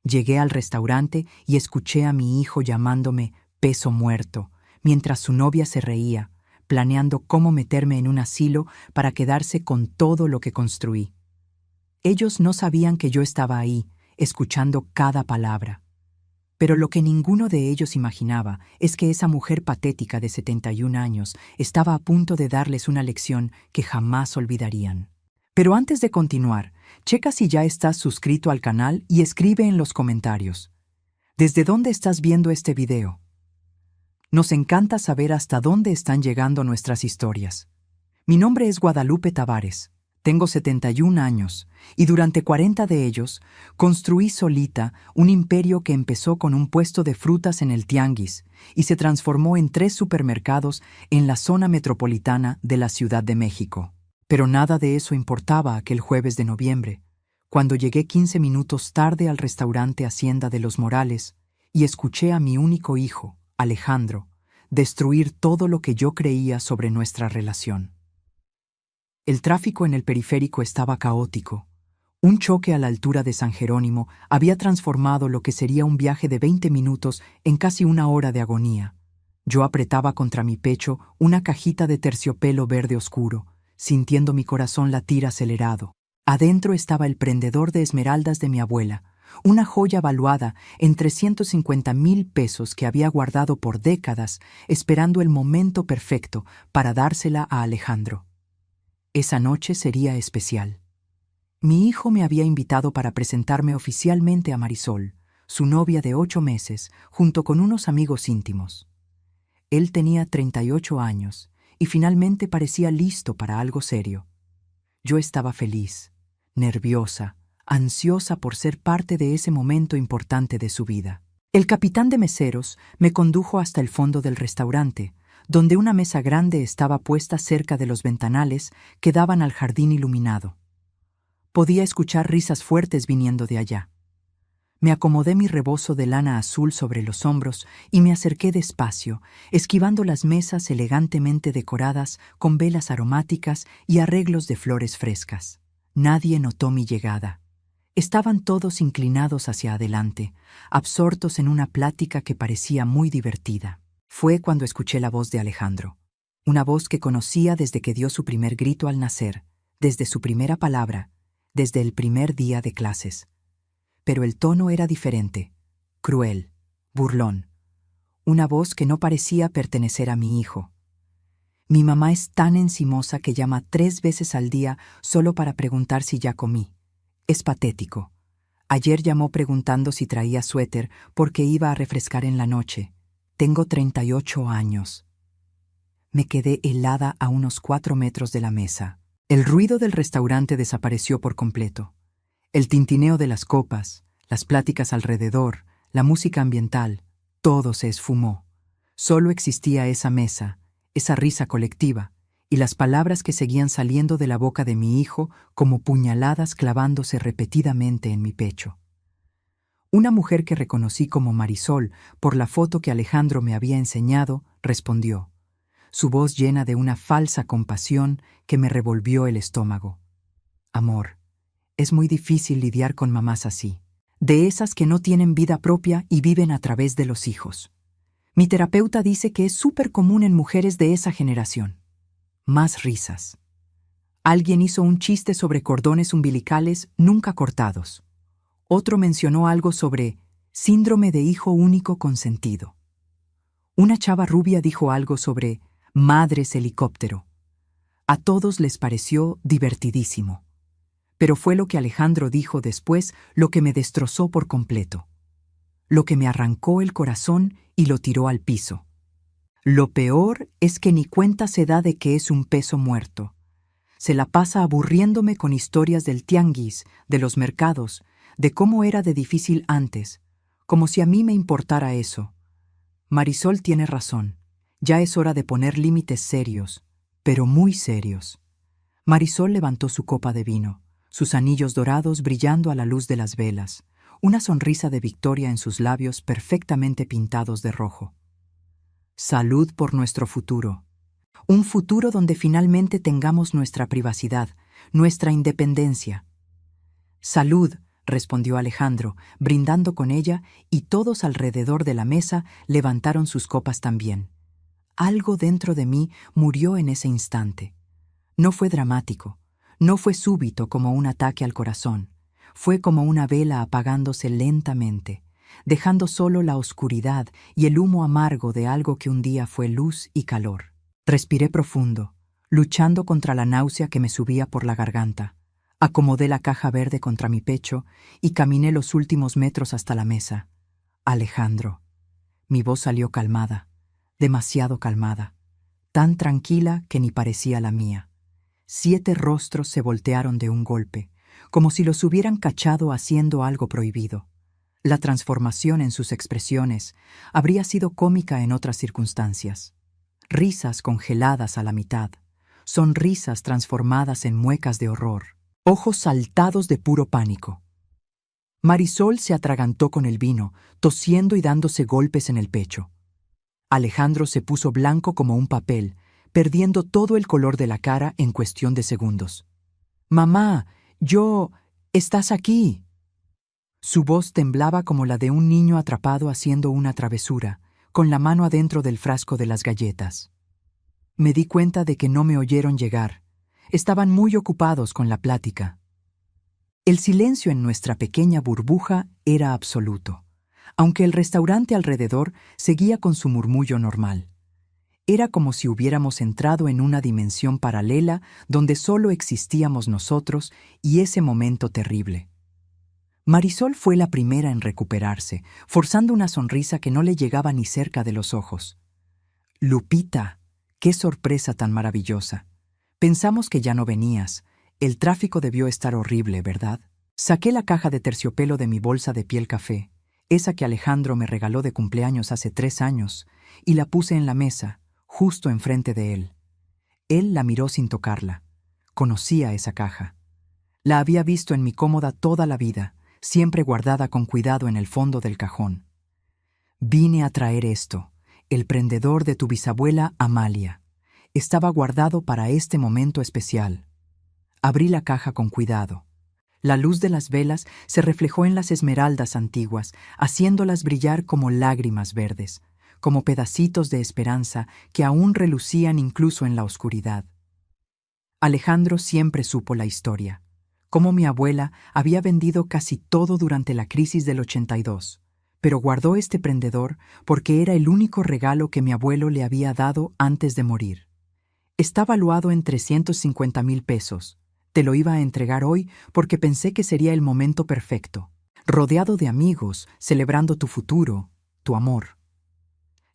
Llegué al restaurante y escuché a mi hijo llamándome peso muerto, mientras su novia se reía, planeando cómo meterme en un asilo para quedarse con todo lo que construí. Ellos no sabían que yo estaba ahí, escuchando cada palabra. Pero lo que ninguno de ellos imaginaba es que esa mujer patética de 71 años estaba a punto de darles una lección que jamás olvidarían. Pero antes de continuar, checa si ya estás suscrito al canal y escribe en los comentarios. ¿Desde dónde estás viendo este video? Nos encanta saber hasta dónde están llegando nuestras historias. Mi nombre es Guadalupe Tavares. Tengo 71 años y durante 40 de ellos construí solita un imperio que empezó con un puesto de frutas en el tianguis y se transformó en 3 supermercados en la zona metropolitana de la Ciudad de México. Pero nada de eso importaba aquel jueves de noviembre, cuando llegué 15 minutos tarde al restaurante Hacienda de los Morales y escuché a mi único hijo, Alejandro, destruir todo lo que yo creía sobre nuestra relación. El tráfico en el periférico estaba caótico. Un choque a la altura de San Jerónimo había transformado lo que sería un viaje de 20 minutos en casi una hora de agonía. Yo apretaba contra mi pecho una cajita de terciopelo verde oscuro, sintiendo mi corazón latir acelerado. Adentro estaba el prendedor de esmeraldas de mi abuela, una joya valuada en 350,000 pesos que había guardado por décadas, esperando el momento perfecto para dársela a Alejandro. Esa noche sería especial. Mi hijo me había invitado para presentarme oficialmente a Marisol, su novia de 8 meses, junto con unos amigos íntimos. Él tenía 38 años y finalmente parecía listo para algo serio. Yo estaba feliz, nerviosa, ansiosa por ser parte de ese momento importante de su vida. El capitán de meseros me condujo hasta el fondo del restaurante, donde una mesa grande estaba puesta cerca de los ventanales que daban al jardín iluminado. Podía escuchar risas fuertes viniendo de allá. Me acomodé mi rebozo de lana azul sobre los hombros y me acerqué despacio, esquivando las mesas elegantemente decoradas con velas aromáticas y arreglos de flores frescas. Nadie notó mi llegada. Estaban todos inclinados hacia adelante, absortos en una plática que parecía muy divertida. Fue cuando escuché la voz de Alejandro, una voz que conocía desde que dio su primer grito al nacer, desde su primera palabra, desde el primer día de clases. Pero el tono era diferente, cruel, burlón, una voz que no parecía pertenecer a mi hijo. Mi mamá es tan encimosa que llama 3 veces al día solo para preguntar si ya comí. Es patético. Ayer llamó preguntando si traía suéter porque iba a refrescar en la noche. Tengo 38 años. Me quedé helada a unos 4 metros de la mesa. El ruido del restaurante desapareció por completo. El tintineo de las copas, las pláticas alrededor, la música ambiental, todo se esfumó. Solo existía esa mesa, esa risa colectiva, y las palabras que seguían saliendo de la boca de mi hijo como puñaladas clavándose repetidamente en mi pecho. Una mujer que reconocí como Marisol por la foto que Alejandro me había enseñado, respondió, su voz llena de una falsa compasión que me revolvió el estómago. Amor, es muy difícil lidiar con mamás así, de esas que no tienen vida propia y viven a través de los hijos. Mi terapeuta dice que es súper común en mujeres de esa generación. Más risas. Alguien hizo un chiste sobre cordones umbilicales nunca cortados. Otro mencionó algo sobre síndrome de hijo único consentido. Una chava rubia dijo algo sobre madres helicóptero. A todos les pareció divertidísimo. Pero fue lo que Alejandro dijo después lo que me destrozó por completo. Lo que me arrancó el corazón y lo tiró al piso. Lo peor es que ni cuenta se da de que es un peso muerto. Se la pasa aburriéndome con historias del tianguis, de los mercados, de cómo era de difícil antes, como si a mí me importara eso. Marisol tiene razón. Ya es hora de poner límites serios, pero muy serios. Marisol levantó su copa de vino, sus anillos dorados brillando a la luz de las velas, una sonrisa de victoria en sus labios perfectamente pintados de rojo. Salud por nuestro futuro. Un futuro donde finalmente tengamos nuestra privacidad, nuestra independencia. Salud, respondió Alejandro, brindando con ella, y todos alrededor de la mesa levantaron sus copas también. Algo dentro de mí murió en ese instante. No fue dramático, no fue súbito como un ataque al corazón, fue como una vela apagándose lentamente, dejando solo la oscuridad y el humo amargo de algo que un día fue luz y calor. Respiré profundo, luchando contra la náusea que me subía por la garganta. Acomodé la caja verde contra mi pecho y caminé los últimos metros hasta la mesa. Alejandro. Mi voz salió calmada, demasiado calmada, tan tranquila que ni parecía la mía. 7 rostros se voltearon de un golpe, como si los hubieran cachado haciendo algo prohibido. La transformación en sus expresiones habría sido cómica en otras circunstancias. Risas congeladas a la mitad, sonrisas transformadas en muecas de horror, ojos saltados de puro pánico. Marisol se atragantó con el vino, tosiendo y dándose golpes en el pecho. Alejandro se puso blanco como un papel, perdiendo todo el color de la cara en cuestión de segundos. «Mamá, ¿estás aquí?» Su voz temblaba como la de un niño atrapado haciendo una travesura, con la mano adentro del frasco de las galletas. Me di cuenta de que no me oyeron llegar. Estaban muy ocupados con la plática. El silencio en nuestra pequeña burbuja era absoluto, aunque el restaurante alrededor seguía con su murmullo normal. Era como si hubiéramos entrado en una dimensión paralela donde solo existíamos nosotros y ese momento terrible. Marisol fue la primera en recuperarse, forzando una sonrisa que no le llegaba ni cerca de los ojos. «Lupita, qué sorpresa tan maravillosa. Pensamos que ya no venías. El tráfico debió estar horrible, ¿verdad?» Saqué la caja de terciopelo de mi bolsa de piel café, esa que Alejandro me regaló de cumpleaños hace 3 años, y la puse en la mesa, justo enfrente de él. Él la miró sin tocarla. Conocía esa caja. La había visto en mi cómoda toda la vida, siempre guardada con cuidado en el fondo del cajón. «Vine a traer esto, el prendedor de tu bisabuela Amalia. Estaba guardado para este momento especial». Abrí la caja con cuidado. La luz de las velas se reflejó en las esmeraldas antiguas, haciéndolas brillar como lágrimas verdes, como pedacitos de esperanza que aún relucían incluso en la oscuridad. Alejandro siempre supo la historia, cómo mi abuela había vendido casi todo durante la crisis del 82, pero guardó este prendedor porque era el único regalo que mi abuelo le había dado antes de morir. Está valuado en 350,000 pesos. Te lo iba a entregar hoy porque pensé que sería el momento perfecto, rodeado de amigos, celebrando tu futuro, tu amor.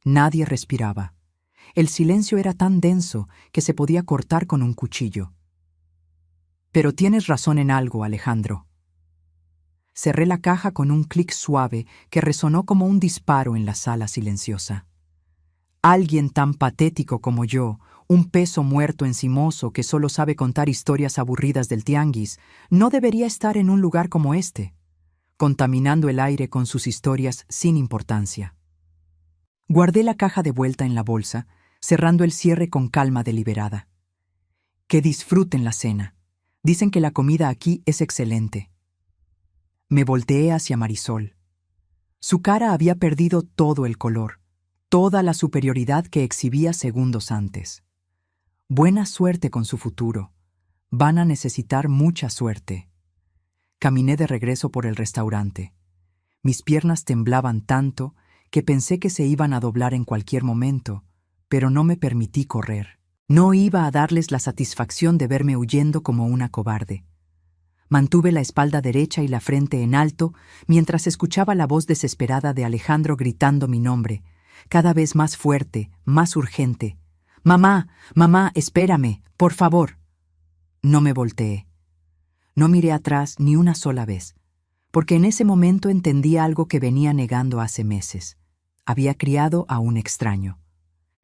Nadie respiraba. El silencio era tan denso que se podía cortar con un cuchillo. «Pero tienes razón en algo, Alejandro». Cerré la caja con un clic suave que resonó como un disparo en la sala silenciosa. Alguien tan patético como yo, un peso muerto encimoso que solo sabe contar historias aburridas del tianguis, no debería estar en un lugar como este, contaminando el aire con sus historias sin importancia. Guardé la caja de vuelta en la bolsa, cerrando el cierre con calma deliberada. «Que disfruten la cena. Dicen que la comida aquí es excelente». Me volteé hacia Marisol. Su cara había perdido todo el color, toda la superioridad que exhibía segundos antes. Buena suerte con su futuro. Van a necesitar mucha suerte. Caminé de regreso por el restaurante. Mis piernas temblaban tanto que pensé que se iban a doblar en cualquier momento, pero no me permití correr. No iba a darles la satisfacción de verme huyendo como una cobarde. Mantuve la espalda derecha y la frente en alto mientras escuchaba la voz desesperada de Alejandro gritando mi nombre, cada vez más fuerte, más urgente. «Mamá, mamá, espérame, por favor». No me volteé. No miré atrás ni una sola vez, porque en ese momento entendí algo que venía negando hace meses. Había criado a un extraño.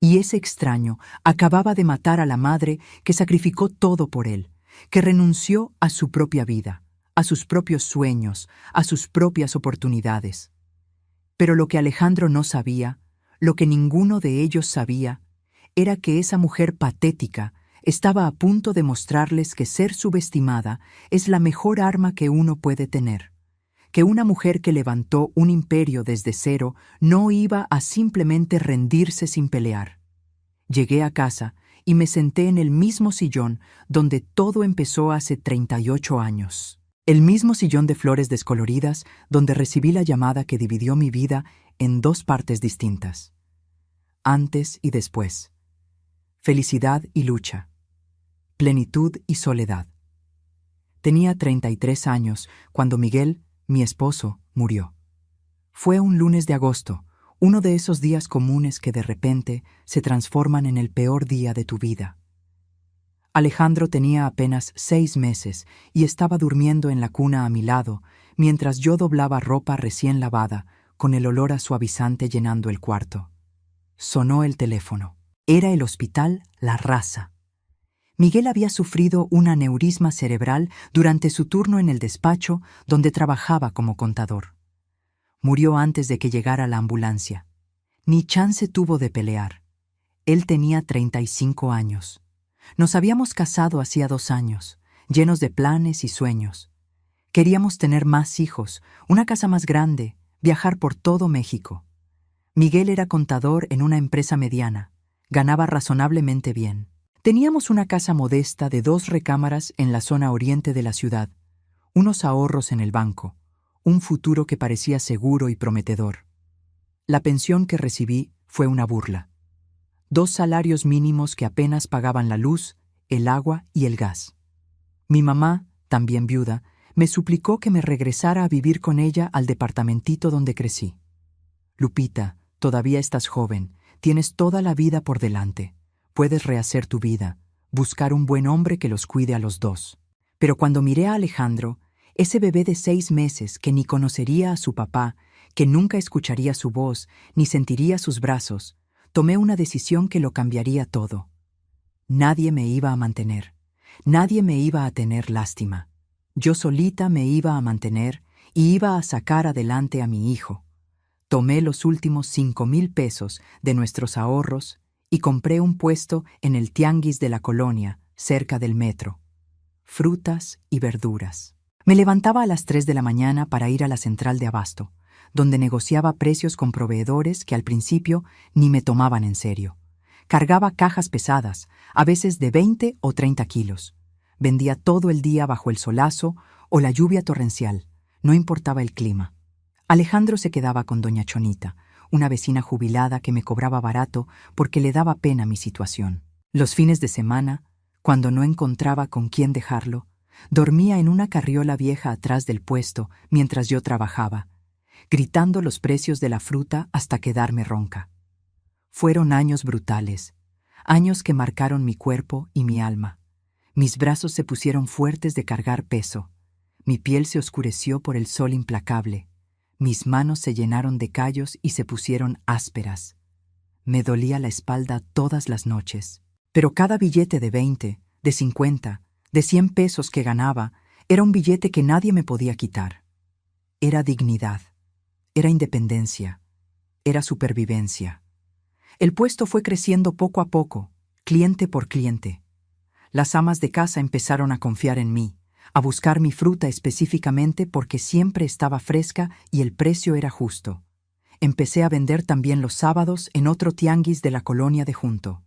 Y ese extraño acababa de matar a la madre que sacrificó todo por él, que renunció a su propia vida, a sus propios sueños, a sus propias oportunidades. Pero lo que Alejandro no sabía, lo que ninguno de ellos sabía, era que esa mujer patética estaba a punto de mostrarles que ser subestimada es la mejor arma que uno puede tener, que una mujer que levantó un imperio desde cero no iba a simplemente rendirse sin pelear. Llegué a casa y me senté en el mismo sillón donde todo empezó hace 38 años. El mismo sillón de flores descoloridas donde recibí la llamada que dividió mi vida en dos partes distintas. Antes y después. Felicidad y lucha. Plenitud y soledad. Tenía 33 años cuando Miguel, mi esposo, murió. Fue un lunes de agosto, uno de esos días comunes que de repente se transforman en el peor día de tu vida. Alejandro tenía apenas 6 meses y estaba durmiendo en la cuna a mi lado, mientras yo doblaba ropa recién lavada, con el olor a suavizante llenando el cuarto. Sonó el teléfono. Era el hospital La Raza. Miguel había sufrido un aneurisma cerebral durante su turno en el despacho donde trabajaba como contador. Murió antes de que llegara la ambulancia. Ni chance tuvo de pelear. Él tenía 35 años. Nos habíamos casado hacía 2 años, llenos de planes y sueños. Queríamos tener más hijos, una casa más grande, viajar por todo México. Miguel era contador en una empresa mediana. Ganaba razonablemente bien. Teníamos una casa modesta de 2 recámaras en la zona oriente de la ciudad, unos ahorros en el banco, un futuro que parecía seguro y prometedor. La pensión que recibí fue una burla. 2 salarios mínimos que apenas pagaban la luz, el agua y el gas. Mi mamá, también viuda, me suplicó que me regresara a vivir con ella al departamentito donde crecí. Lupita, todavía estás joven, tienes toda la vida por delante. Puedes rehacer tu vida, buscar un buen hombre que los cuide a los 2. Pero cuando miré a Alejandro, ese bebé de 6 meses que ni conocería a su papá, que nunca escucharía su voz, ni sentiría sus brazos, tomé una decisión que lo cambiaría todo. Nadie me iba a mantener. Nadie me iba a tener lástima. Yo solita me iba a mantener y iba a sacar adelante a mi hijo. Tomé los últimos 5,000 pesos de nuestros ahorros y compré un puesto en el tianguis de la colonia, cerca del metro. Frutas y verduras. Me levantaba a las 3 de la mañana para ir a la central de abasto, donde negociaba precios con proveedores que al principio ni me tomaban en serio. Cargaba cajas pesadas, a veces de 20 o 30 kilos. Vendía todo el día bajo el solazo o la lluvia torrencial, no importaba el clima. Alejandro se quedaba con doña Chonita, una vecina jubilada que me cobraba barato porque le daba pena mi situación. Los fines de semana, cuando no encontraba con quién dejarlo, dormía en una carriola vieja atrás del puesto mientras yo trabajaba, gritando los precios de la fruta hasta quedarme ronca. Fueron años brutales, años que marcaron mi cuerpo y mi alma. Mis brazos se pusieron fuertes de cargar peso, mi piel se oscureció por el sol implacable, mis manos se llenaron de callos y se pusieron ásperas. Me dolía la espalda todas las noches, pero cada billete de 20, de 50, de 100 pesos que ganaba era un billete que nadie me podía quitar. Era dignidad, era independencia, era supervivencia. El puesto fue creciendo poco a poco, cliente por cliente. Las amas de casa empezaron a confiar en mí, a buscar mi fruta específicamente porque siempre estaba fresca y el precio era justo. Empecé a vender también los sábados en otro tianguis de la colonia de junto.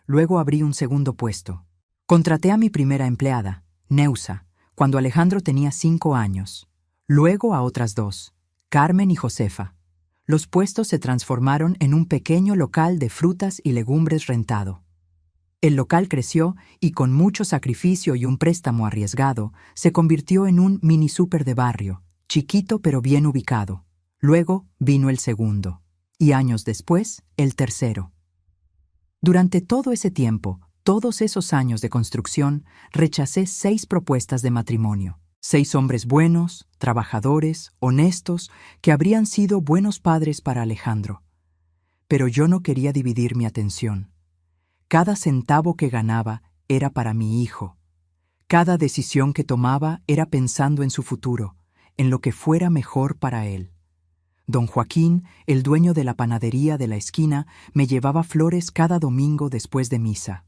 Luego abrí un segundo puesto. Contraté a mi primera empleada, Neusa, cuando Alejandro tenía 5 años. Luego a otras 2, Carmen y Josefa. Los puestos se transformaron en un pequeño local de frutas y legumbres rentado. El local creció y con mucho sacrificio y un préstamo arriesgado, se convirtió en un mini súper de barrio, chiquito pero bien ubicado. Luego vino el segundo, y años después, el tercero. Durante todo ese tiempo, todos esos años de construcción, rechacé 6 propuestas de matrimonio. 6 hombres buenos, trabajadores, honestos, que habrían sido buenos padres para Alejandro. Pero yo no quería dividir mi atención. Cada centavo que ganaba era para mi hijo. Cada decisión que tomaba era pensando en su futuro, en lo que fuera mejor para él. Don Joaquín, el dueño de la panadería de la esquina, me llevaba flores cada domingo después de misa.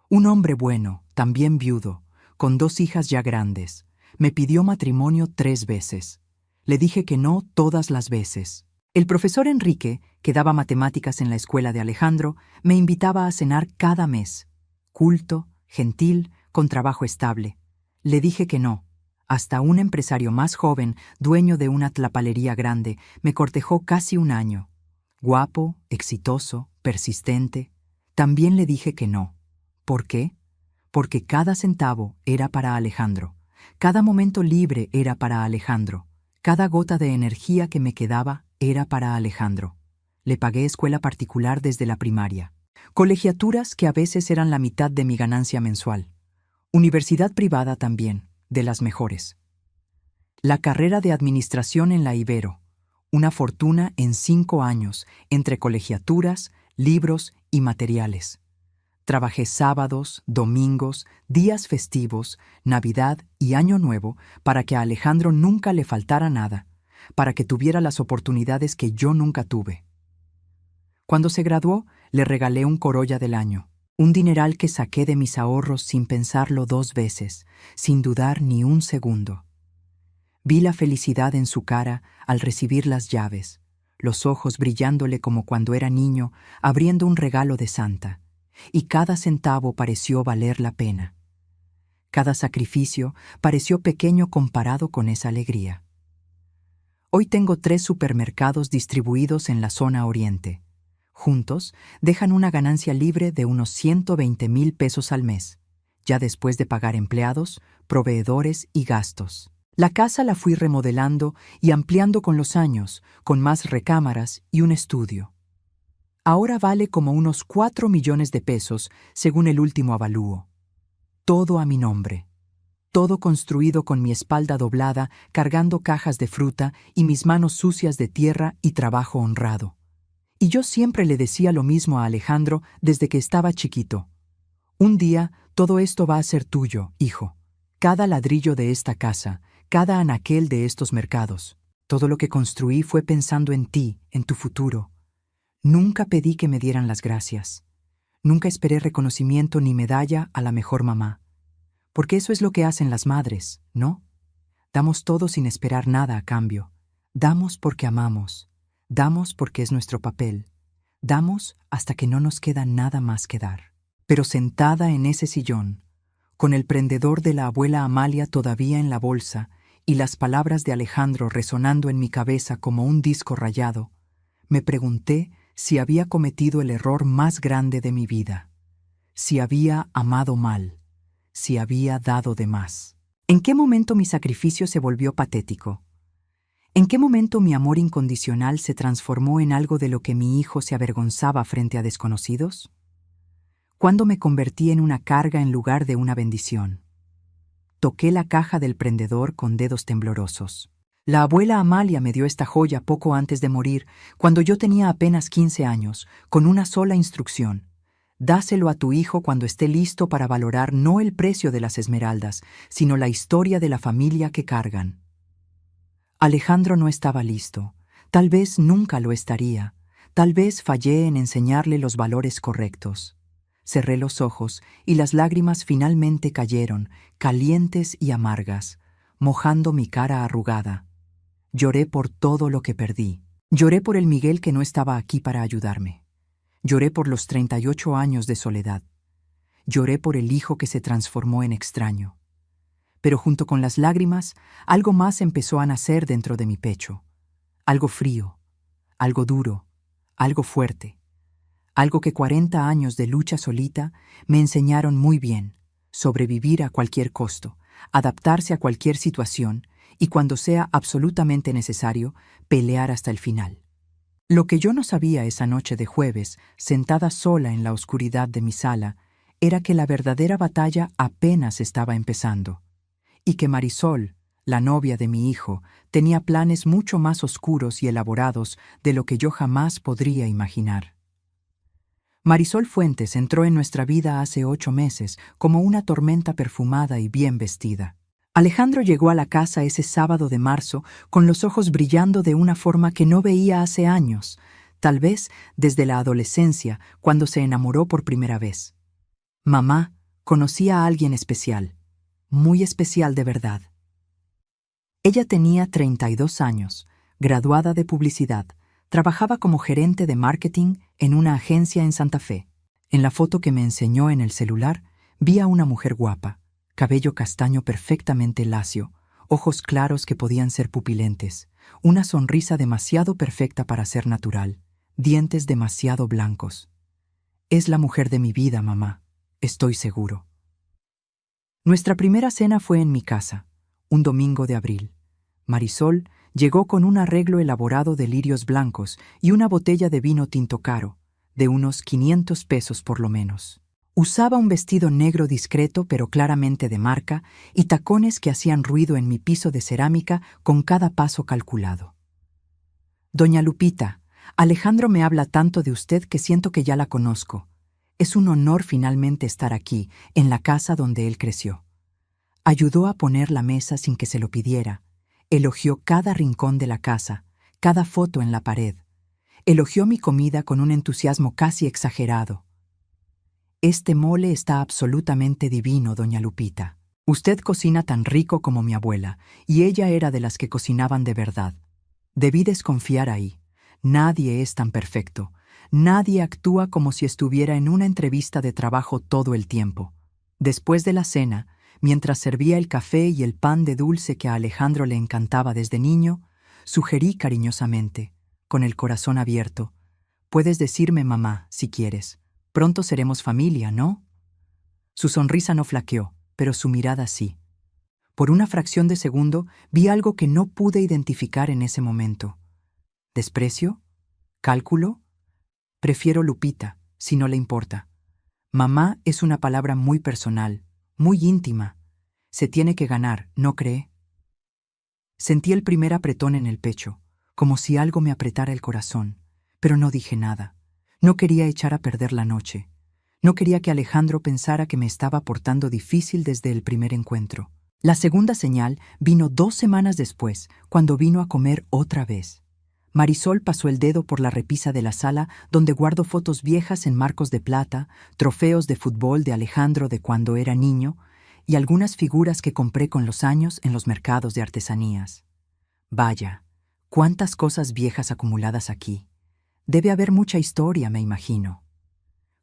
Un hombre bueno, también viudo, con 2 hijas ya grandes, me pidió matrimonio 3 veces. Le dije que no todas las veces. El profesor Enrique, que daba matemáticas en la escuela de Alejandro, me invitaba a cenar cada mes. Culto, gentil, con trabajo estable. Le dije que no. Hasta un empresario más joven, dueño de una tlapalería grande, me cortejó casi un año. Guapo, exitoso, persistente. También le dije que no. ¿Por qué? Porque cada centavo era para Alejandro. Cada momento libre era para Alejandro. Cada gota de energía que me quedaba era para Alejandro. Le pagué escuela particular desde la primaria. Colegiaturas que a veces eran la mitad de mi ganancia mensual. Universidad privada también, de las mejores. La carrera de administración en la Ibero. Una fortuna en 5 años, entre colegiaturas, libros y materiales. Trabajé sábados, domingos, días festivos, Navidad y Año Nuevo para que a Alejandro nunca le faltara nada, para que tuviera las oportunidades que yo nunca tuve. Cuando se graduó, le regalé un Corolla del año, un dineral que saqué de mis ahorros sin pensarlo 2 veces, sin dudar ni un segundo. Vi la felicidad en su cara al recibir las llaves, los ojos brillándole como cuando era niño, abriendo un regalo de Santa. Y cada centavo pareció valer la pena. Cada sacrificio pareció pequeño comparado con esa alegría. Hoy tengo 3 supermercados distribuidos en la zona oriente. Juntos, dejan una ganancia libre de unos 120,000 pesos al mes, ya después de pagar empleados, proveedores y gastos. La casa la fui remodelando y ampliando con los años, con más recámaras y un estudio. Ahora vale como unos 4 millones de pesos, según el último avalúo. Todo a mi nombre. Todo construido con mi espalda doblada, cargando cajas de fruta y mis manos sucias de tierra y trabajo honrado. Y yo siempre le decía lo mismo a Alejandro desde que estaba chiquito. Un día, todo esto va a ser tuyo, hijo. Cada ladrillo de esta casa, cada anaquel de estos mercados. Todo lo que construí fue pensando en ti, en tu futuro. Nunca pedí que me dieran las gracias. Nunca esperé reconocimiento ni medalla a la mejor mamá. Porque eso es lo que hacen las madres, ¿no? Damos todo sin esperar nada a cambio. Damos porque amamos. Damos porque es nuestro papel. Damos hasta que no nos queda nada más que dar. Pero sentada en ese sillón, con el prendedor de la abuela Amalia todavía en la bolsa y las palabras de Alejandro resonando en mi cabeza como un disco rayado, me pregunté si había cometido el error más grande de mi vida, si había amado mal, si había dado de más. ¿En qué momento mi sacrificio se volvió patético? ¿En qué momento mi amor incondicional se transformó en algo de lo que mi hijo se avergonzaba frente a desconocidos? ¿Cuándo me convertí en una carga en lugar de una bendición? Toqué la caja del prendedor con dedos temblorosos. La abuela Amalia me dio esta joya poco antes de morir, cuando yo tenía apenas 15 años, con una sola instrucción. Dáselo a tu hijo cuando esté listo para valorar no el precio de las esmeraldas, sino la historia de la familia que cargan. Alejandro no estaba listo. Tal vez nunca lo estaría. Tal vez fallé en enseñarle los valores correctos. Cerré los ojos y las lágrimas finalmente cayeron, calientes y amargas, mojando mi cara arrugada. Lloré por todo lo que perdí. Lloré por el Miguel que no estaba aquí para ayudarme. Lloré por los 38 años de soledad. Lloré por el hijo que se transformó en extraño. Pero junto con las lágrimas, algo más empezó a nacer dentro de mi pecho. Algo frío, algo duro, algo fuerte. Algo que 40 años de lucha solita me enseñaron muy bien: sobrevivir a cualquier costo, adaptarse a cualquier situación y, cuando sea absolutamente necesario, pelear hasta el final. Lo que yo no sabía esa noche de jueves, sentada sola en la oscuridad de mi sala, era que la verdadera batalla apenas estaba empezando, y que Marisol, la novia de mi hijo, tenía planes mucho más oscuros y elaborados de lo que yo jamás podría imaginar. Marisol Fuentes entró en nuestra vida hace 8 meses como una tormenta perfumada y bien vestida. Alejandro llegó a la casa ese sábado de marzo con los ojos brillando de una forma que no veía hace años, tal vez desde la adolescencia, cuando se enamoró por primera vez. Mamá, conocí a alguien especial, muy especial de verdad. Ella tenía 32 años, graduada de publicidad. Trabajaba como gerente de marketing en una agencia en Santa Fe. En la foto que me enseñó en el celular, vi a una mujer guapa, cabello castaño perfectamente lacio, ojos claros que podían ser pupilentes, una sonrisa demasiado perfecta para ser natural, dientes demasiado blancos. Es la mujer de mi vida, mamá, estoy seguro. Nuestra primera cena fue en mi casa, un domingo de abril. Marisol llegó con un arreglo elaborado de lirios blancos y una botella de vino tinto caro, de unos 500 pesos por lo menos. Usaba un vestido negro discreto pero claramente de marca y tacones que hacían ruido en mi piso de cerámica con cada paso calculado. Doña Lupita, Alejandro me habla tanto de usted que siento que ya la conozco. Es un honor finalmente estar aquí, en la casa donde él creció. Ayudó a poner la mesa sin que se lo pidiera. Elogió cada rincón de la casa, cada foto en la pared. Elogió mi comida con un entusiasmo casi exagerado. Este mole está absolutamente divino, doña Lupita. Usted cocina tan rico como mi abuela, y ella era de las que cocinaban de verdad. Debí desconfiar ahí. Nadie es tan perfecto. Nadie actúa como si estuviera en una entrevista de trabajo todo el tiempo. Después de la cena, mientras servía el café y el pan de dulce que a Alejandro le encantaba desde niño, sugerí cariñosamente, con el corazón abierto: «Puedes decirme mamá, si quieres. Pronto seremos familia, ¿no?» Su sonrisa no flaqueó, pero su mirada sí. Por una fracción de segundo vi algo que no pude identificar en ese momento. ¿Desprecio? ¿Cálculo? Prefiero Lupita, si no le importa. Mamá es una palabra muy personal, muy íntima. Se tiene que ganar, ¿no cree? Sentí el primer apretón en el pecho, como si algo me apretara el corazón, pero no dije nada. No quería echar a perder la noche. No quería que Alejandro pensara que me estaba portando difícil desde el primer encuentro. La segunda señal vino 2 semanas después, cuando vino a comer otra vez. Marisol pasó el dedo por la repisa de la sala donde guardo fotos viejas en marcos de plata, trofeos de fútbol de Alejandro de cuando era niño y algunas figuras que compré con los años en los mercados de artesanías. Vaya, cuántas cosas viejas acumuladas aquí. Debe haber mucha historia, me imagino.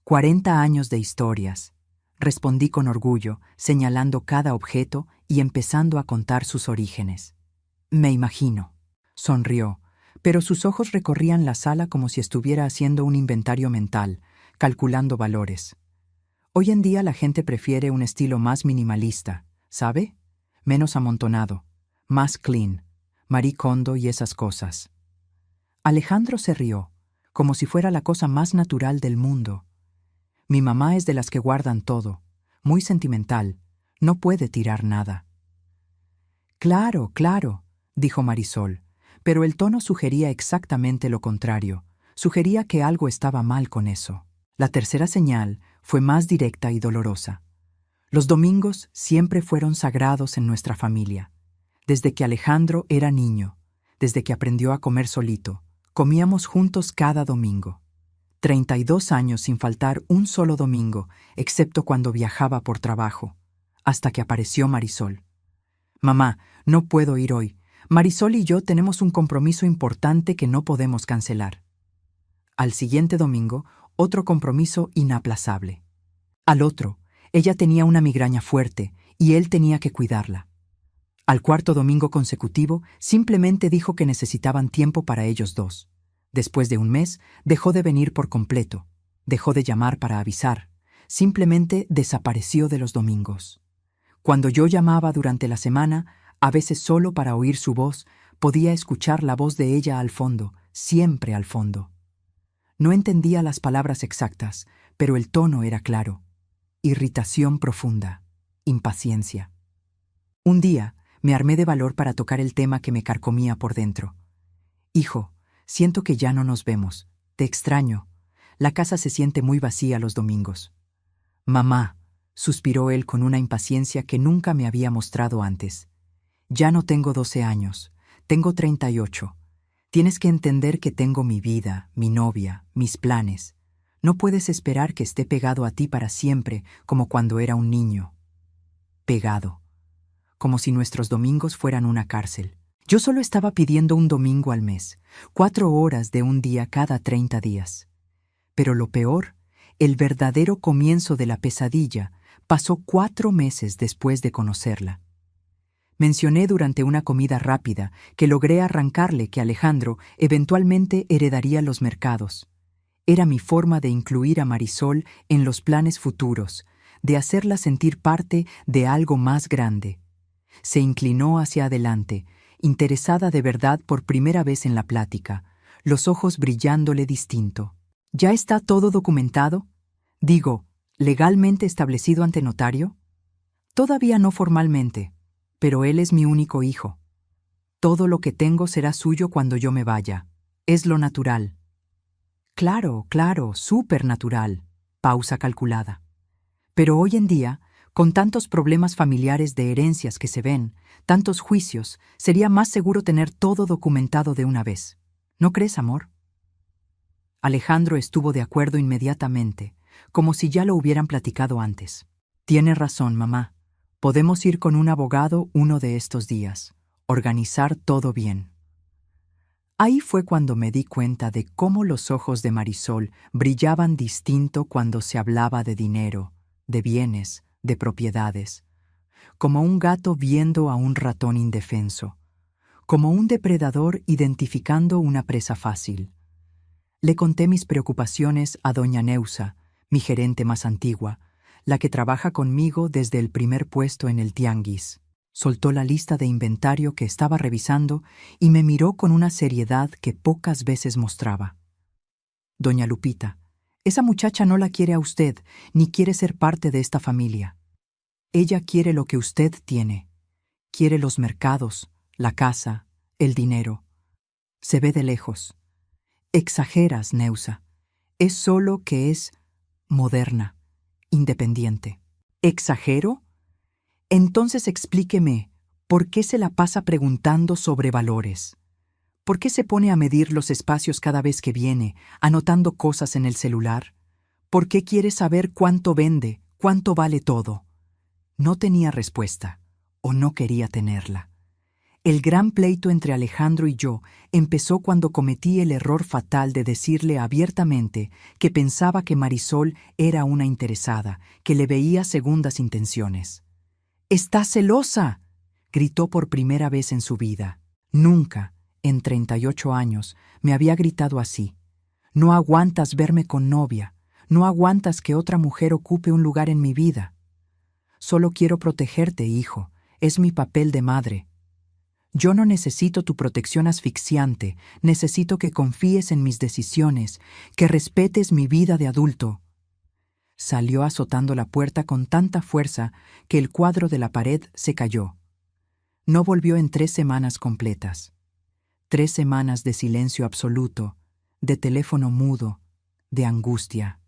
40 años de historias, respondí con orgullo, señalando cada objeto y empezando a contar sus orígenes. Me imagino, sonrió, pero sus ojos recorrían la sala como si estuviera haciendo un inventario mental, calculando valores. Hoy en día la gente prefiere un estilo más minimalista, ¿sabe? Menos amontonado, más clean, Marie Kondo y esas cosas. Alejandro se rió, como si fuera la cosa más natural del mundo. Mi mamá es de las que guardan todo, muy sentimental, no puede tirar nada. Claro, claro, dijo Marisol, pero el tono sugería exactamente lo contrario, sugería que algo estaba mal con eso. La tercera señal fue más directa y dolorosa. Los domingos siempre fueron sagrados en nuestra familia. Desde que Alejandro era niño, desde que aprendió a comer solito, comíamos juntos cada domingo. 32 años sin faltar un solo domingo, excepto cuando viajaba por trabajo, hasta que apareció Marisol. «Mamá, no puedo ir hoy. Marisol y yo tenemos un compromiso importante que no podemos cancelar». Al siguiente domingo, otro compromiso inaplazable. Al otro, ella tenía una migraña fuerte y él tenía que cuidarla. Al cuarto domingo consecutivo, simplemente dijo que necesitaban tiempo para ellos dos. Después de un mes, dejó de venir por completo, dejó de llamar para avisar, simplemente desapareció de los domingos. Cuando yo llamaba durante la semana, a veces solo para oír su voz, podía escuchar la voz de ella al fondo, siempre al fondo. No entendía las palabras exactas, pero el tono era claro. Irritación profunda, impaciencia. Un día, me armé de valor para tocar el tema que me carcomía por dentro. «Hijo, siento que ya no nos vemos. Te extraño. La casa se siente muy vacía los domingos». «Mamá», suspiró él con una impaciencia que nunca me había mostrado antes. «Ya no tengo 12 años. Tengo 38. Tienes que entender que tengo mi vida, mi novia, mis planes. No puedes esperar que esté pegado a ti para siempre como cuando era un niño». Pegado. como si nuestros domingos fueran una cárcel. Yo solo estaba pidiendo un domingo al mes, 4 horas de un día cada 30 días. Pero lo peor, el verdadero comienzo de la pesadilla, pasó 4 meses después de conocerla. Mencioné durante una comida rápida que logré arrancarle que Alejandro eventualmente heredaría los mercados. Era mi forma de incluir a Marisol en los planes futuros, de hacerla sentir parte de algo más grande. Se inclinó hacia adelante, interesada de verdad por primera vez en la plática, los ojos brillándole distinto. ¿Ya está todo documentado? Digo, ¿legalmente establecido ante notario? Todavía no formalmente, pero él es mi único hijo. Todo lo que tengo será suyo cuando yo me vaya. Es lo natural. Claro, súper natural. Pausa calculada. Pero hoy en día, con tantos problemas familiares de herencias que se ven, tantos juicios, sería más seguro tener todo documentado de una vez. ¿No crees, amor? Alejandro estuvo de acuerdo inmediatamente, como si ya lo hubieran platicado antes. Tienes razón, mamá. Podemos ir con un abogado uno de estos días. Organizar todo bien. Ahí fue cuando me di cuenta de cómo los ojos de Marisol brillaban distinto cuando se hablaba de dinero, de bienes, de propiedades. Como un gato viendo a un ratón indefenso. Como un depredador identificando una presa fácil. Le conté mis preocupaciones a doña Neusa, mi gerente más antigua, la que trabaja conmigo desde el primer puesto en el tianguis. Soltó la lista de inventario que estaba revisando y me miró con una seriedad que pocas veces mostraba. Doña Lupita, esa muchacha no la quiere a usted, ni quiere ser parte de esta familia. Ella quiere lo que usted tiene. Quiere los mercados, la casa, el dinero. Se ve de lejos. Exageras, Neusa. Es solo que es moderna, independiente. ¿Exagero? Entonces explíqueme, ¿por qué se la pasa preguntando sobre valores? ¿Por qué se pone a medir los espacios cada vez que viene, anotando cosas en el celular? ¿Por qué quiere saber cuánto vende, cuánto vale todo? No tenía respuesta, o no quería tenerla. El gran pleito entre Alejandro y yo empezó cuando cometí el error fatal de decirle abiertamente que pensaba que Marisol era una interesada, que le veía segundas intenciones. «¡Está celosa!», gritó por primera vez en su vida. Nunca, en 38 años, me había gritado así. «No aguantas verme con novia, no aguantas que otra mujer ocupe un lugar en mi vida. Solo quiero protegerte, hijo, es mi papel de madre. Yo no necesito tu protección asfixiante, necesito que confíes en mis decisiones, que respetes mi vida de adulto». Salió azotando la puerta con tanta fuerza que el cuadro de la pared se cayó. No volvió en 3 semanas completas. 3 semanas de silencio absoluto, de teléfono mudo, de angustia.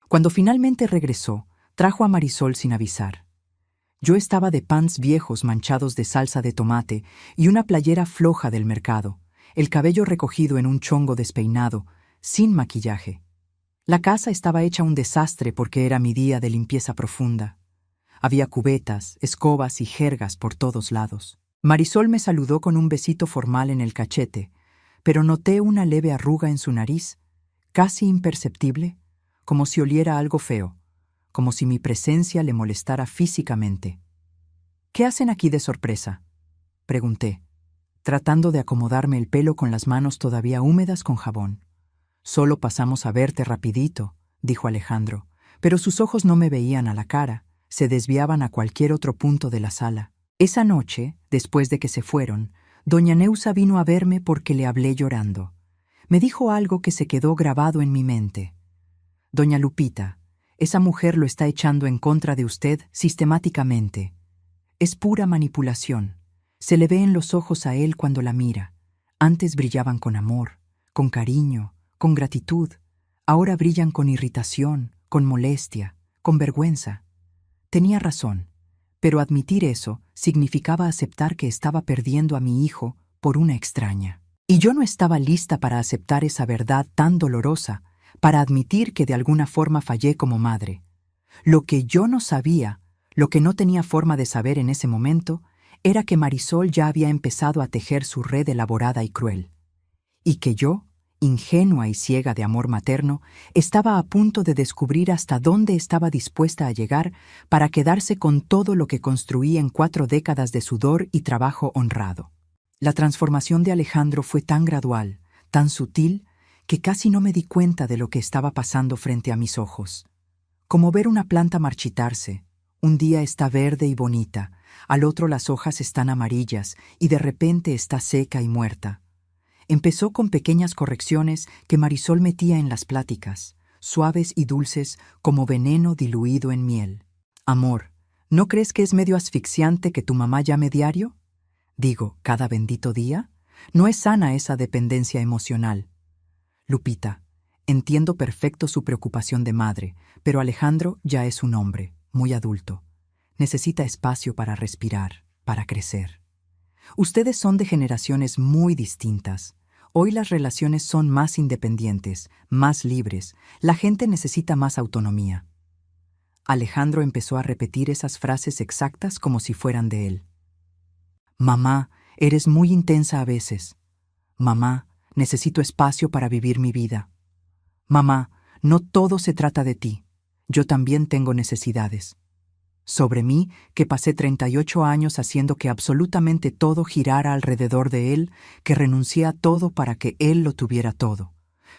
Cuando finalmente regresó, trajo a Marisol sin avisar. Yo estaba de pants viejos manchados de salsa de tomate y una playera floja del mercado, el cabello recogido en un chongo despeinado, sin maquillaje. La casa estaba hecha un desastre porque era mi día de limpieza profunda. Había cubetas, escobas y jergas por todos lados. Marisol me saludó con un besito formal en el cachete, pero noté una leve arruga en su nariz, casi imperceptible, como si oliera algo feo, como si mi presencia le molestara físicamente. «¿Qué hacen aquí de sorpresa?», pregunté, tratando de acomodarme el pelo con las manos todavía húmedas con jabón. «Solo pasamos a verte rapidito», dijo Alejandro, pero sus ojos no me veían a la cara, se desviaban a cualquier otro punto de la sala. Esa noche, después de que se fueron, doña Neusa vino a verme porque le hablé llorando. Me dijo algo que se quedó grabado en mi mente. «Doña Lupita, esa mujer lo está echando en contra de usted sistemáticamente. Es pura manipulación. Se le ve en los ojos a él cuando la mira. Antes brillaban con amor, con cariño, con gratitud. Ahora brillan con irritación, con molestia, con vergüenza». Tenía razón, pero admitir eso significaba aceptar que estaba perdiendo a mi hijo por una extraña. Y yo no estaba lista para aceptar esa verdad tan dolorosa, para admitir que de alguna forma fallé como madre. Lo que yo no sabía, lo que no tenía forma de saber en ese momento, era que Marisol ya había empezado a tejer su red elaborada y cruel, y que yo, ingenua y ciega de amor materno, estaba a punto de descubrir hasta dónde estaba dispuesta a llegar para quedarse con todo lo que construí en 4 décadas de sudor y trabajo honrado. La transformación de Alejandro fue tan gradual, tan sutil, que casi no me di cuenta de lo que estaba pasando frente a mis ojos. Como ver una planta marchitarse. Un día está verde y bonita, al otro las hojas están amarillas y de repente está seca y muerta. Empezó con pequeñas correcciones que Marisol metía en las pláticas, suaves y dulces como veneno diluido en miel. Amor, ¿no crees que es medio asfixiante que tu mamá llame diario? Digo, ¿cada bendito día? No es sana esa dependencia emocional. Lupita, entiendo perfecto su preocupación de madre, pero Alejandro ya es un hombre, muy adulto. Necesita espacio para respirar, para crecer. Ustedes son de generaciones muy distintas. Hoy las relaciones son más independientes, más libres. La gente necesita más autonomía. Alejandro empezó a repetir esas frases exactas como si fueran de él. Mamá, eres muy intensa a veces. Mamá, necesito espacio para vivir mi vida. Mamá, no todo se trata de ti. Yo también tengo necesidades. Sobre mí, que pasé 38 años haciendo que absolutamente todo girara alrededor de él, que renuncié a todo para que él lo tuviera todo.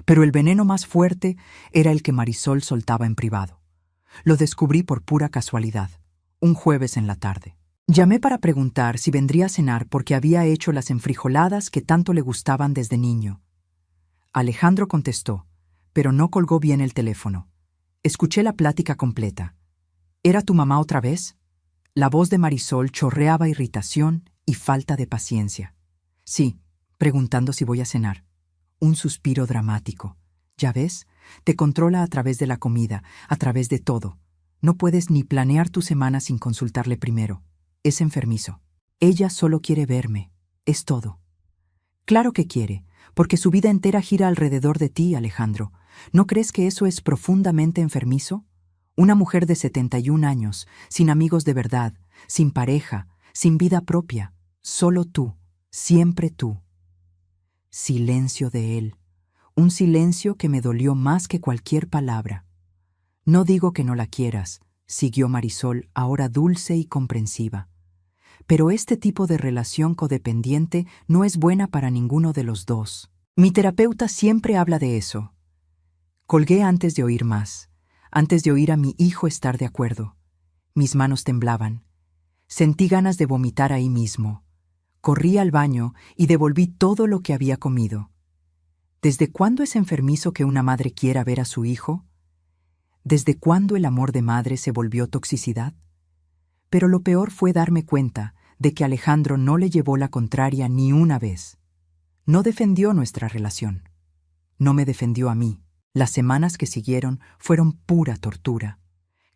Pero el veneno más fuerte era el que Marisol soltaba en privado. Lo descubrí por pura casualidad, un jueves en la tarde. Llamé para preguntar si vendría a cenar porque había hecho las enfrijoladas que tanto le gustaban desde niño. Alejandro contestó, pero no colgó bien el teléfono. Escuché la plática completa. ¿Era tu mamá otra vez? La voz de Marisol chorreaba irritación y falta de paciencia. Sí, preguntando si voy a cenar. Un suspiro dramático. ¿Ya ves? Te controla a través de la comida, a través de todo. No puedes ni planear tu semana sin consultarle primero. Es enfermizo. Ella solo quiere verme. Es todo. Claro que quiere, porque su vida entera gira alrededor de ti, Alejandro. ¿No crees que eso es profundamente enfermizo? Una mujer de 71 años, sin amigos de verdad, sin pareja, sin vida propia. Solo tú, siempre tú. Silencio de él. Un silencio que me dolió más que cualquier palabra. No digo que no la quieras, siguió Marisol, ahora dulce y comprensiva. Pero este tipo de relación codependiente no es buena para ninguno de los dos. Mi terapeuta siempre habla de eso. Colgué antes de oír más, antes de oír a mi hijo estar de acuerdo. Mis manos temblaban. Sentí ganas de vomitar ahí mismo. Corrí al baño y devolví todo lo que había comido. ¿Desde cuándo es enfermizo que una madre quiera ver a su hijo? ¿Desde cuándo el amor de madre se volvió toxicidad? Pero lo peor fue darme cuenta de que Alejandro no le llevó la contraria ni una vez. No defendió nuestra relación. No me defendió a mí. Las semanas que siguieron fueron pura tortura.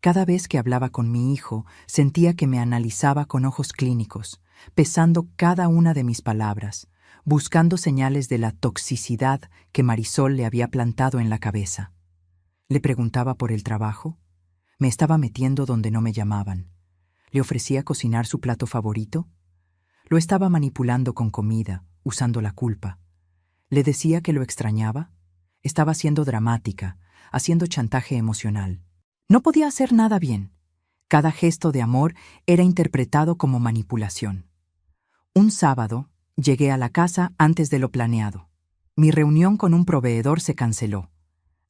Cada vez que hablaba con mi hijo, sentía que me analizaba con ojos clínicos, pesando cada una de mis palabras, buscando señales de la toxicidad que Marisol le había plantado en la cabeza. Le preguntaba por el trabajo. Me estaba metiendo donde no me llamaban. ¿Le ofrecía cocinar su plato favorito? Lo estaba manipulando con comida, usando la culpa. ¿Le decía que lo extrañaba? Estaba siendo dramática, haciendo chantaje emocional. No podía hacer nada bien. Cada gesto de amor era interpretado como manipulación. Un sábado, llegué a la casa antes de lo planeado. Mi reunión con un proveedor se canceló.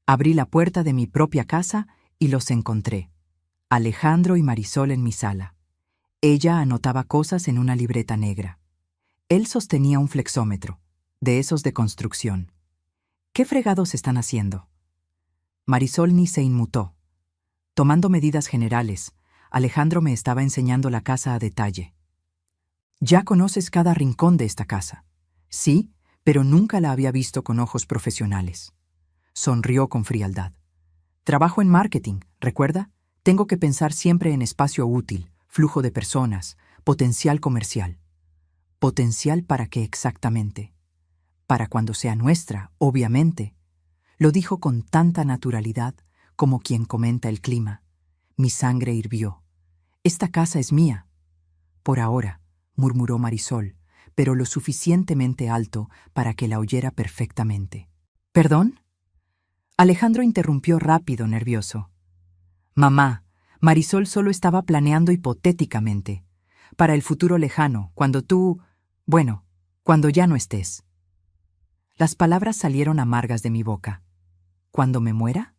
Abrí la puerta de mi propia casa y los encontré. Alejandro y Marisol en mi sala. Ella anotaba cosas en una libreta negra. Él sostenía un flexómetro, de esos de construcción. ¿Qué fregados están haciendo? Marisol ni se inmutó. Tomando medidas generales, Alejandro me estaba enseñando la casa a detalle. Ya conoces cada rincón de esta casa. Sí, pero nunca la había visto con ojos profesionales. Sonrió con frialdad. Trabajo en marketing, ¿recuerda? Tengo que pensar siempre en espacio útil, flujo de personas, potencial comercial. ¿Potencial para qué exactamente? Para cuando sea nuestra, obviamente. Lo dijo con tanta naturalidad como quien comenta el clima. Mi sangre hirvió. Esta casa es mía. Por ahora, murmuró Marisol, pero lo suficientemente alto para que la oyera perfectamente. ¿Perdón? Alejandro interrumpió rápido, nervioso. Mamá, Marisol solo estaba planeando hipotéticamente, para el futuro lejano, cuando tú, bueno, cuando ya no estés. Las palabras salieron amargas de mi boca. ¿Cuándo me muera?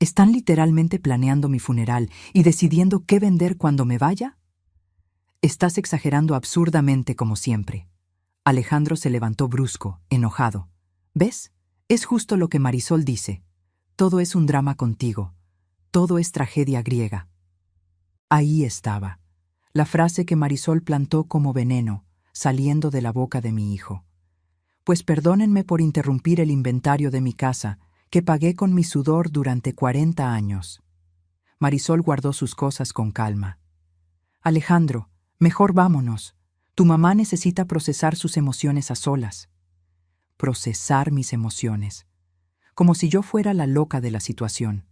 ¿Están literalmente planeando mi funeral y decidiendo qué vender cuando me vaya? Estás exagerando absurdamente como siempre. Alejandro se levantó brusco, enojado. ¿Ves? Es justo lo que Marisol dice. Todo es un drama contigo. Todo es tragedia griega. Ahí estaba, la frase que Marisol plantó como veneno, saliendo de la boca de mi hijo. Pues perdónenme por interrumpir el inventario de mi casa, que pagué con mi sudor durante 40 años. Marisol guardó sus cosas con calma. Alejandro, mejor vámonos. Tu mamá necesita procesar sus emociones a solas. Procesar mis emociones. Como si yo fuera la loca de la situación.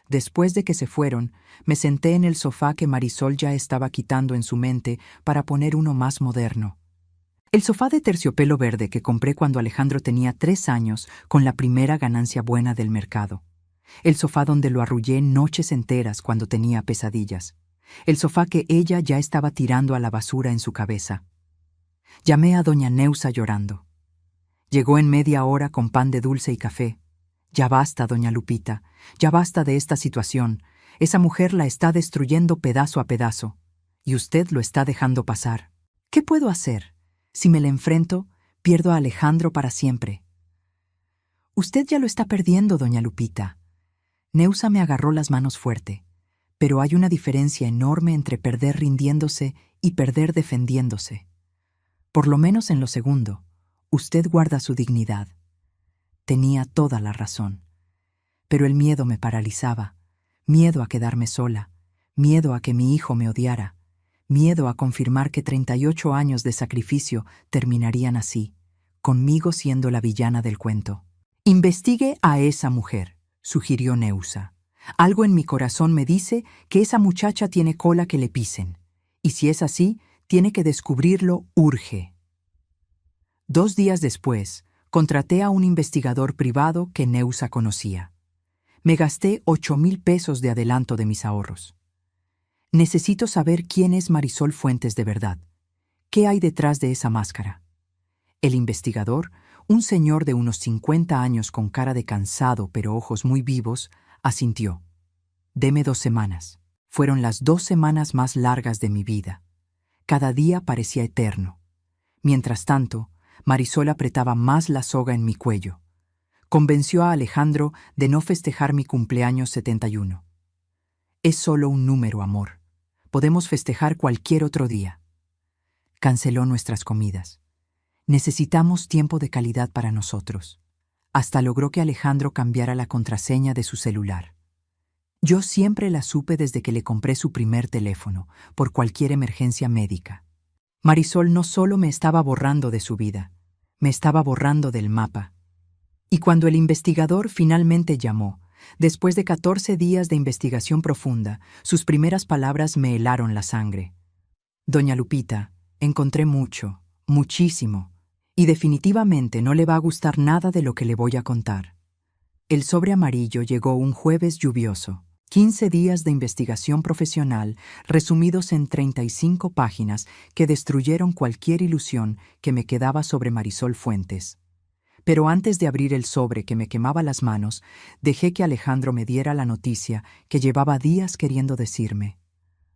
Después de que se fueron, me senté en el sofá que Marisol ya estaba quitando en su mente para poner uno más moderno. El sofá de terciopelo verde que compré cuando Alejandro tenía 3 años con la primera ganancia buena del mercado. El sofá donde lo arrullé noches enteras cuando tenía pesadillas. El sofá que ella ya estaba tirando a la basura en su cabeza. Llamé a doña Neusa llorando. Llegó en media hora con pan de dulce y café. Ya basta, doña Lupita, ya basta de esta situación. Esa mujer la está destruyendo pedazo a pedazo. Y usted lo está dejando pasar. ¿Qué puedo hacer? Si me le enfrento, pierdo a Alejandro para siempre. Usted ya lo está perdiendo, doña Lupita. Neusa me agarró las manos fuerte. Pero hay una diferencia enorme entre perder rindiéndose y perder defendiéndose. Por lo menos en lo segundo, usted guarda su dignidad. Tenía toda la razón. Pero el miedo me paralizaba. Miedo a quedarme sola. Miedo a que mi hijo me odiara. Miedo a confirmar que 38 años de sacrificio terminarían así, conmigo siendo la villana del cuento. Investigue a esa mujer, sugirió Neusa. Algo en mi corazón me dice que esa muchacha tiene cola que le pisen. Y si es así, tiene que descubrirlo urge. 2 días después, contraté a un investigador privado que Neusa conocía. Me gasté 8,000 pesos de adelanto de mis ahorros. Necesito saber quién es Marisol Fuentes de verdad. ¿Qué hay detrás de esa máscara? El investigador, un señor de unos 50 años con cara de cansado pero ojos muy vivos, asintió. Deme 2 semanas. Fueron las 2 semanas más largas de mi vida. Cada día parecía eterno. Mientras tanto, Marisol apretaba más la soga en mi cuello. Convenció a Alejandro de no festejar mi cumpleaños 71. Es solo un número, amor. Podemos festejar cualquier otro día. Canceló nuestras comidas. Necesitamos tiempo de calidad para nosotros. Hasta logró que Alejandro cambiara la contraseña de su celular. Yo siempre la supe desde que le compré su primer teléfono, por cualquier emergencia médica. Marisol no solo me estaba borrando de su vida, me estaba borrando del mapa. Y cuando el investigador finalmente llamó, después de 14 días de investigación profunda, sus primeras palabras me helaron la sangre. Doña Lupita, encontré mucho, muchísimo, y definitivamente no le va a gustar nada de lo que le voy a contar. El sobre amarillo llegó un jueves lluvioso. 15 días de investigación profesional resumidos en 35 páginas que destruyeron cualquier ilusión que me quedaba sobre Marisol Fuentes. Pero antes de abrir el sobre que me quemaba las manos, dejé que Alejandro me diera la noticia que llevaba días queriendo decirme.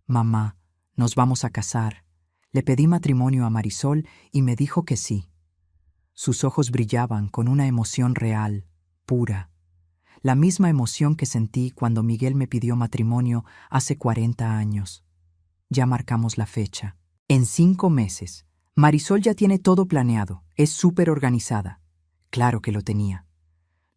Mamá, nos vamos a casar. Le pedí matrimonio a Marisol y me dijo que sí. Sus ojos brillaban con una emoción real, pura. La misma emoción que sentí cuando Miguel me pidió matrimonio hace 40 años. Ya marcamos la fecha. En 5 meses. Marisol ya tiene todo planeado. Es súper organizada. Claro que lo tenía.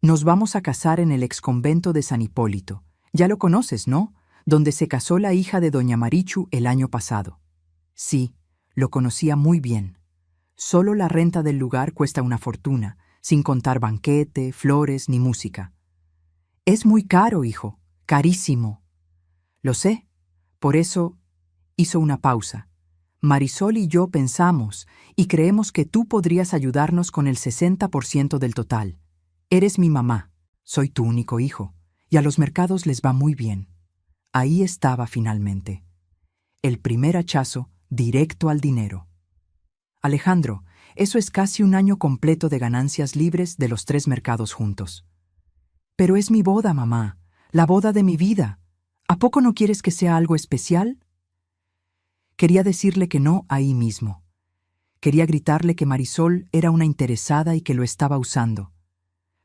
Nos vamos a casar en el exconvento de San Hipólito. Ya lo conoces, ¿no? Donde se casó la hija de doña Marichu el año pasado. Sí, lo conocía muy bien. Solo la renta del lugar cuesta una fortuna, sin contar banquete, flores ni música. Es muy caro, hijo, carísimo. Lo sé. Por eso hizo una pausa. Marisol y yo pensamos y creemos que tú podrías ayudarnos con el 60% del total. Eres mi mamá, soy tu único hijo, y a los mercados les va muy bien. Ahí estaba finalmente. El primer hachazo directo al dinero. Alejandro, eso es casi un año completo de ganancias libres de los 3 mercados juntos. Pero es mi boda, mamá, la boda de mi vida. ¿A poco no quieres que sea algo especial? Quería decirle que no ahí mismo. Quería gritarle que Marisol era una interesada y que lo estaba usando.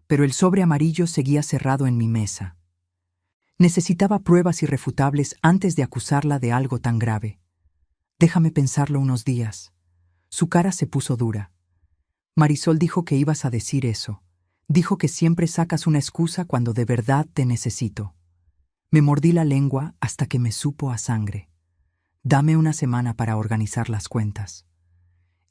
Pero el sobre amarillo seguía cerrado en mi mesa. Necesitaba pruebas irrefutables antes de acusarla de algo tan grave. Déjame pensarlo unos días. Su cara se puso dura. Marisol dijo que ibas a decir eso. Dijo que siempre sacas una excusa cuando de verdad te necesito. Me mordí la lengua hasta que me supo a sangre. Dame una semana para organizar las cuentas.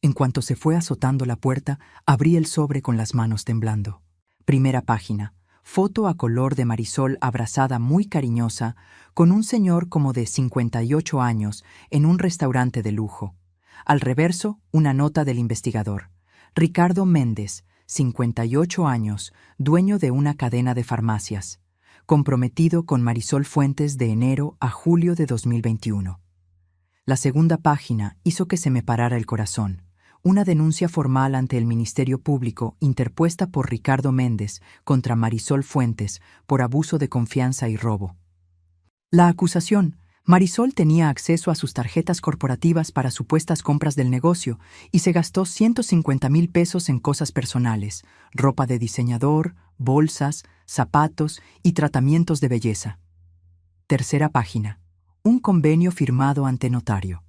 En cuanto se fue azotando la puerta, abrí el sobre con las manos temblando. Primera página. Foto a color de Marisol abrazada muy cariñosa con un señor como de 58 años en un restaurante de lujo. Al reverso, una nota del investigador. Ricardo Méndez, 58 años, dueño de una cadena de farmacias. Comprometido con Marisol Fuentes de enero a julio de 2021. La segunda página hizo que se me parara el corazón. Una denuncia formal ante el Ministerio Público interpuesta por Ricardo Méndez contra Marisol Fuentes por abuso de confianza y robo. La acusación: Marisol tenía acceso a sus tarjetas corporativas para supuestas compras del negocio y se gastó 150,000 pesos en cosas personales, ropa de diseñador, bolsas, zapatos y tratamientos de belleza. Tercera página. Un convenio firmado ante notario.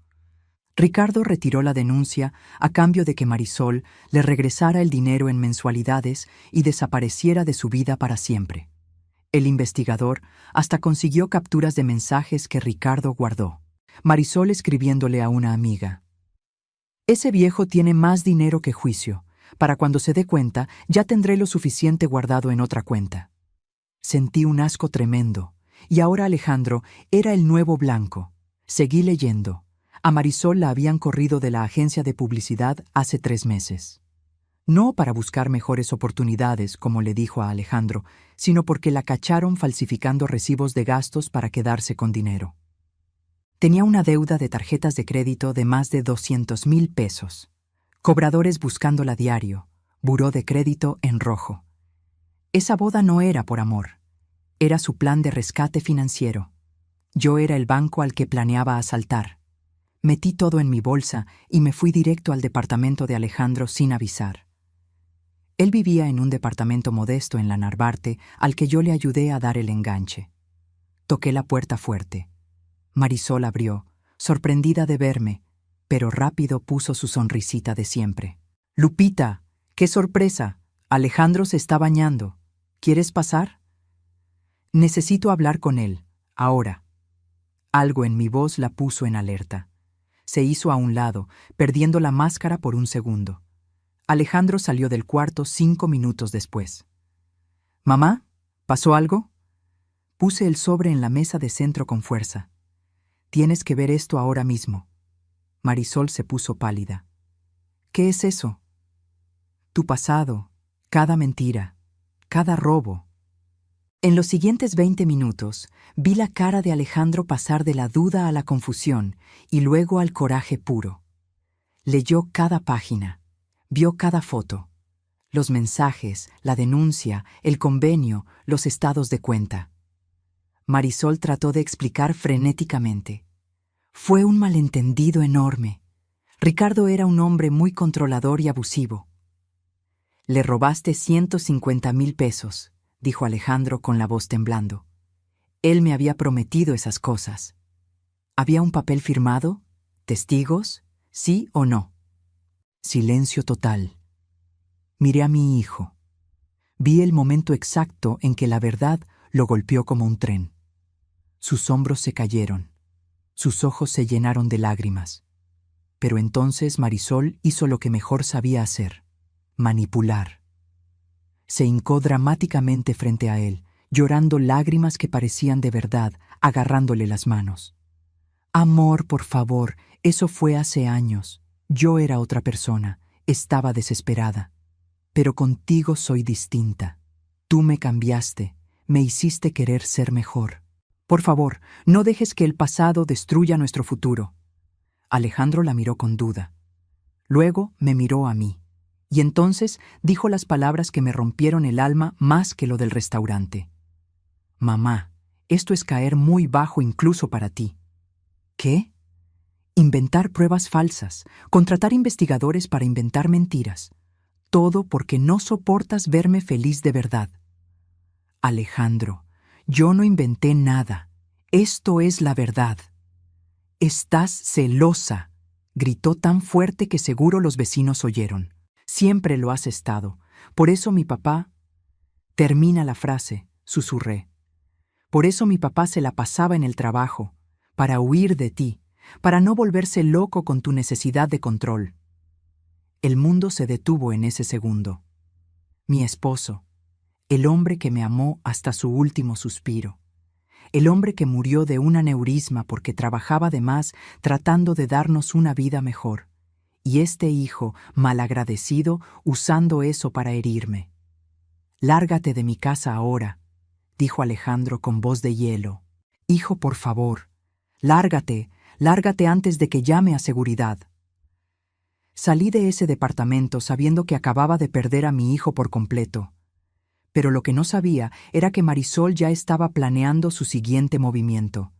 Ricardo retiró la denuncia a cambio de que Marisol le regresara el dinero en mensualidades y desapareciera de su vida para siempre. El investigador hasta consiguió capturas de mensajes que Ricardo guardó. Marisol escribiéndole a una amiga: «Ese viejo tiene más dinero que juicio. Para cuando se dé cuenta, ya tendré lo suficiente guardado en otra cuenta». Sentí un asco tremendo, y ahora Alejandro era el nuevo blanco. Seguí leyendo. A Marisol la habían corrido de la agencia de publicidad hace 3 meses. No para buscar mejores oportunidades, como le dijo a Alejandro, sino porque la cacharon falsificando recibos de gastos para quedarse con dinero. Tenía una deuda de tarjetas de crédito de más de 200,000 pesos. Cobradores buscándola diario, buró de crédito en rojo. Esa boda no era por amor. Era su plan de rescate financiero. Yo era el banco al que planeaba asaltar. Metí todo en mi bolsa y me fui directo al departamento de Alejandro sin avisar. Él vivía en un departamento modesto en la Narvarte al que yo le ayudé a dar el enganche. Toqué la puerta fuerte. Marisol abrió, sorprendida de verme, pero rápido puso su sonrisita de siempre. «Lupita, qué sorpresa. Alejandro se está bañando. ¿Quieres pasar?» «Necesito hablar con él, ahora». Algo en mi voz la puso en alerta. Se hizo a un lado, perdiendo la máscara por un segundo. Alejandro salió del cuarto 5 minutos después. «¿Mamá? ¿Pasó algo?» Puse el sobre en la mesa de centro con fuerza. «Tienes que ver esto ahora mismo». Marisol se puso pálida. «¿Qué es eso?» «Tu pasado, cada mentira, cada robo». En los siguientes 20 minutos, vi la cara de Alejandro pasar de la duda a la confusión y luego al coraje puro. Leyó cada página, vio cada foto, los mensajes, la denuncia, el convenio, los estados de cuenta. Marisol trató de explicar frenéticamente. Fue un malentendido enorme. Ricardo era un hombre muy controlador y abusivo. «Le robaste 150,000 pesos», dijo Alejandro con la voz temblando. Él me había prometido esas cosas. ¿Había un papel firmado? ¿Testigos? ¿Sí o no? Silencio total. Miré a mi hijo. Vi el momento exacto en que la verdad lo golpeó como un tren. Sus hombros se cayeron. Sus ojos se llenaron de lágrimas. Pero entonces Marisol hizo lo que mejor sabía hacer: manipular. Se hincó dramáticamente frente a él, llorando lágrimas que parecían de verdad, agarrándole las manos. Amor, por favor, eso fue hace años. Yo era otra persona, estaba desesperada. Pero contigo soy distinta. Tú me cambiaste, me hiciste querer ser mejor. Por favor, no dejes que el pasado destruya nuestro futuro. Alejandro la miró con duda. Luego me miró a mí. Y entonces dijo las palabras que me rompieron el alma más que lo del restaurante. Mamá, esto es caer muy bajo incluso para ti. ¿Qué? Inventar pruebas falsas, contratar investigadores para inventar mentiras. Todo porque no soportas verme feliz de verdad. Alejandro, yo no inventé nada. Esto es la verdad. Estás celosa, gritó tan fuerte que seguro los vecinos oyeron. Siempre lo has estado. Por eso mi papá... Termina la frase, susurré. Por eso mi papá se la pasaba en el trabajo, para huir de ti, para no volverse loco con tu necesidad de control. El mundo se detuvo en ese segundo. Mi esposo, el hombre que me amó hasta su último suspiro, el hombre que murió de un aneurisma porque trabajaba de más tratando de darnos una vida mejor, y este hijo malagradecido usando eso para herirme. Lárgate de mi casa ahora, dijo Alejandro con voz de hielo. Hijo, por favor, lárgate, lárgate antes de que llame a seguridad. Salí de ese departamento sabiendo que acababa de perder a mi hijo por completo. Pero lo que no sabía era que Marisol ya estaba planeando su siguiente movimiento,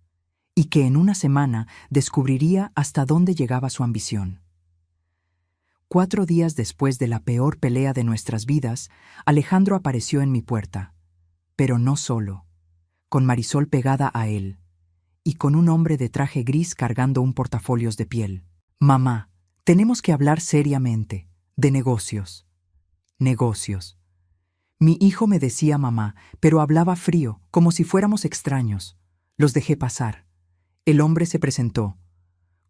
y que en una semana descubriría hasta dónde llegaba su ambición. 4 días después de la peor pelea de nuestras vidas, Alejandro apareció en mi puerta, pero no solo, con Marisol pegada a él, y con un hombre de traje gris cargando un portafolios de piel. Mamá, tenemos que hablar seriamente, de negocios. Negocios. Mi hijo me decía mamá, pero hablaba frío, como si fuéramos extraños. Los dejé pasar. El hombre se presentó.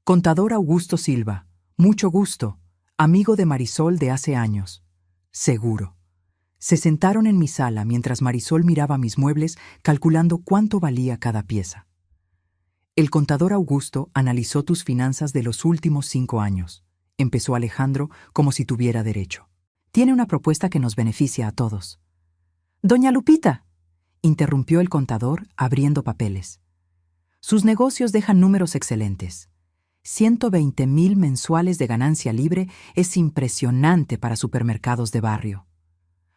Contador Augusto Silva, mucho gusto, amigo de Marisol de hace años. Seguro. Se sentaron en mi sala mientras Marisol miraba mis muebles calculando cuánto valía cada pieza. El contador Augusto analizó tus finanzas de los últimos 5 años. Empezó Alejandro como si tuviera derecho. Tiene una propuesta que nos beneficia a todos. Doña Lupita, interrumpió el contador abriendo papeles. Sus negocios dejan números excelentes. 120,000 mensuales de ganancia libre es impresionante para supermercados de barrio.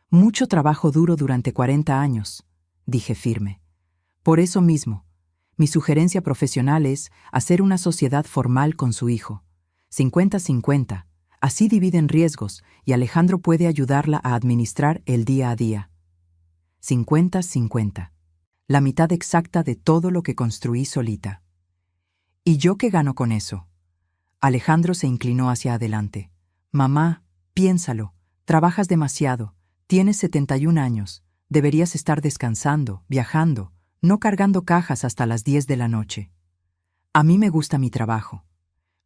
Mucho trabajo duro durante 40 años, dije firme. Por eso mismo, mi sugerencia profesional es hacer una sociedad formal con su hijo. 50-50. Así dividen riesgos y Alejandro puede ayudarla a administrar el día a día. 50-50. La mitad exacta de todo lo que construí solita. ¿Y yo qué gano con eso? Alejandro se inclinó hacia adelante. Mamá, piénsalo. Trabajas demasiado. Tienes 71 años. Deberías estar descansando, viajando, no cargando cajas hasta las 10 de la noche. A mí me gusta mi trabajo.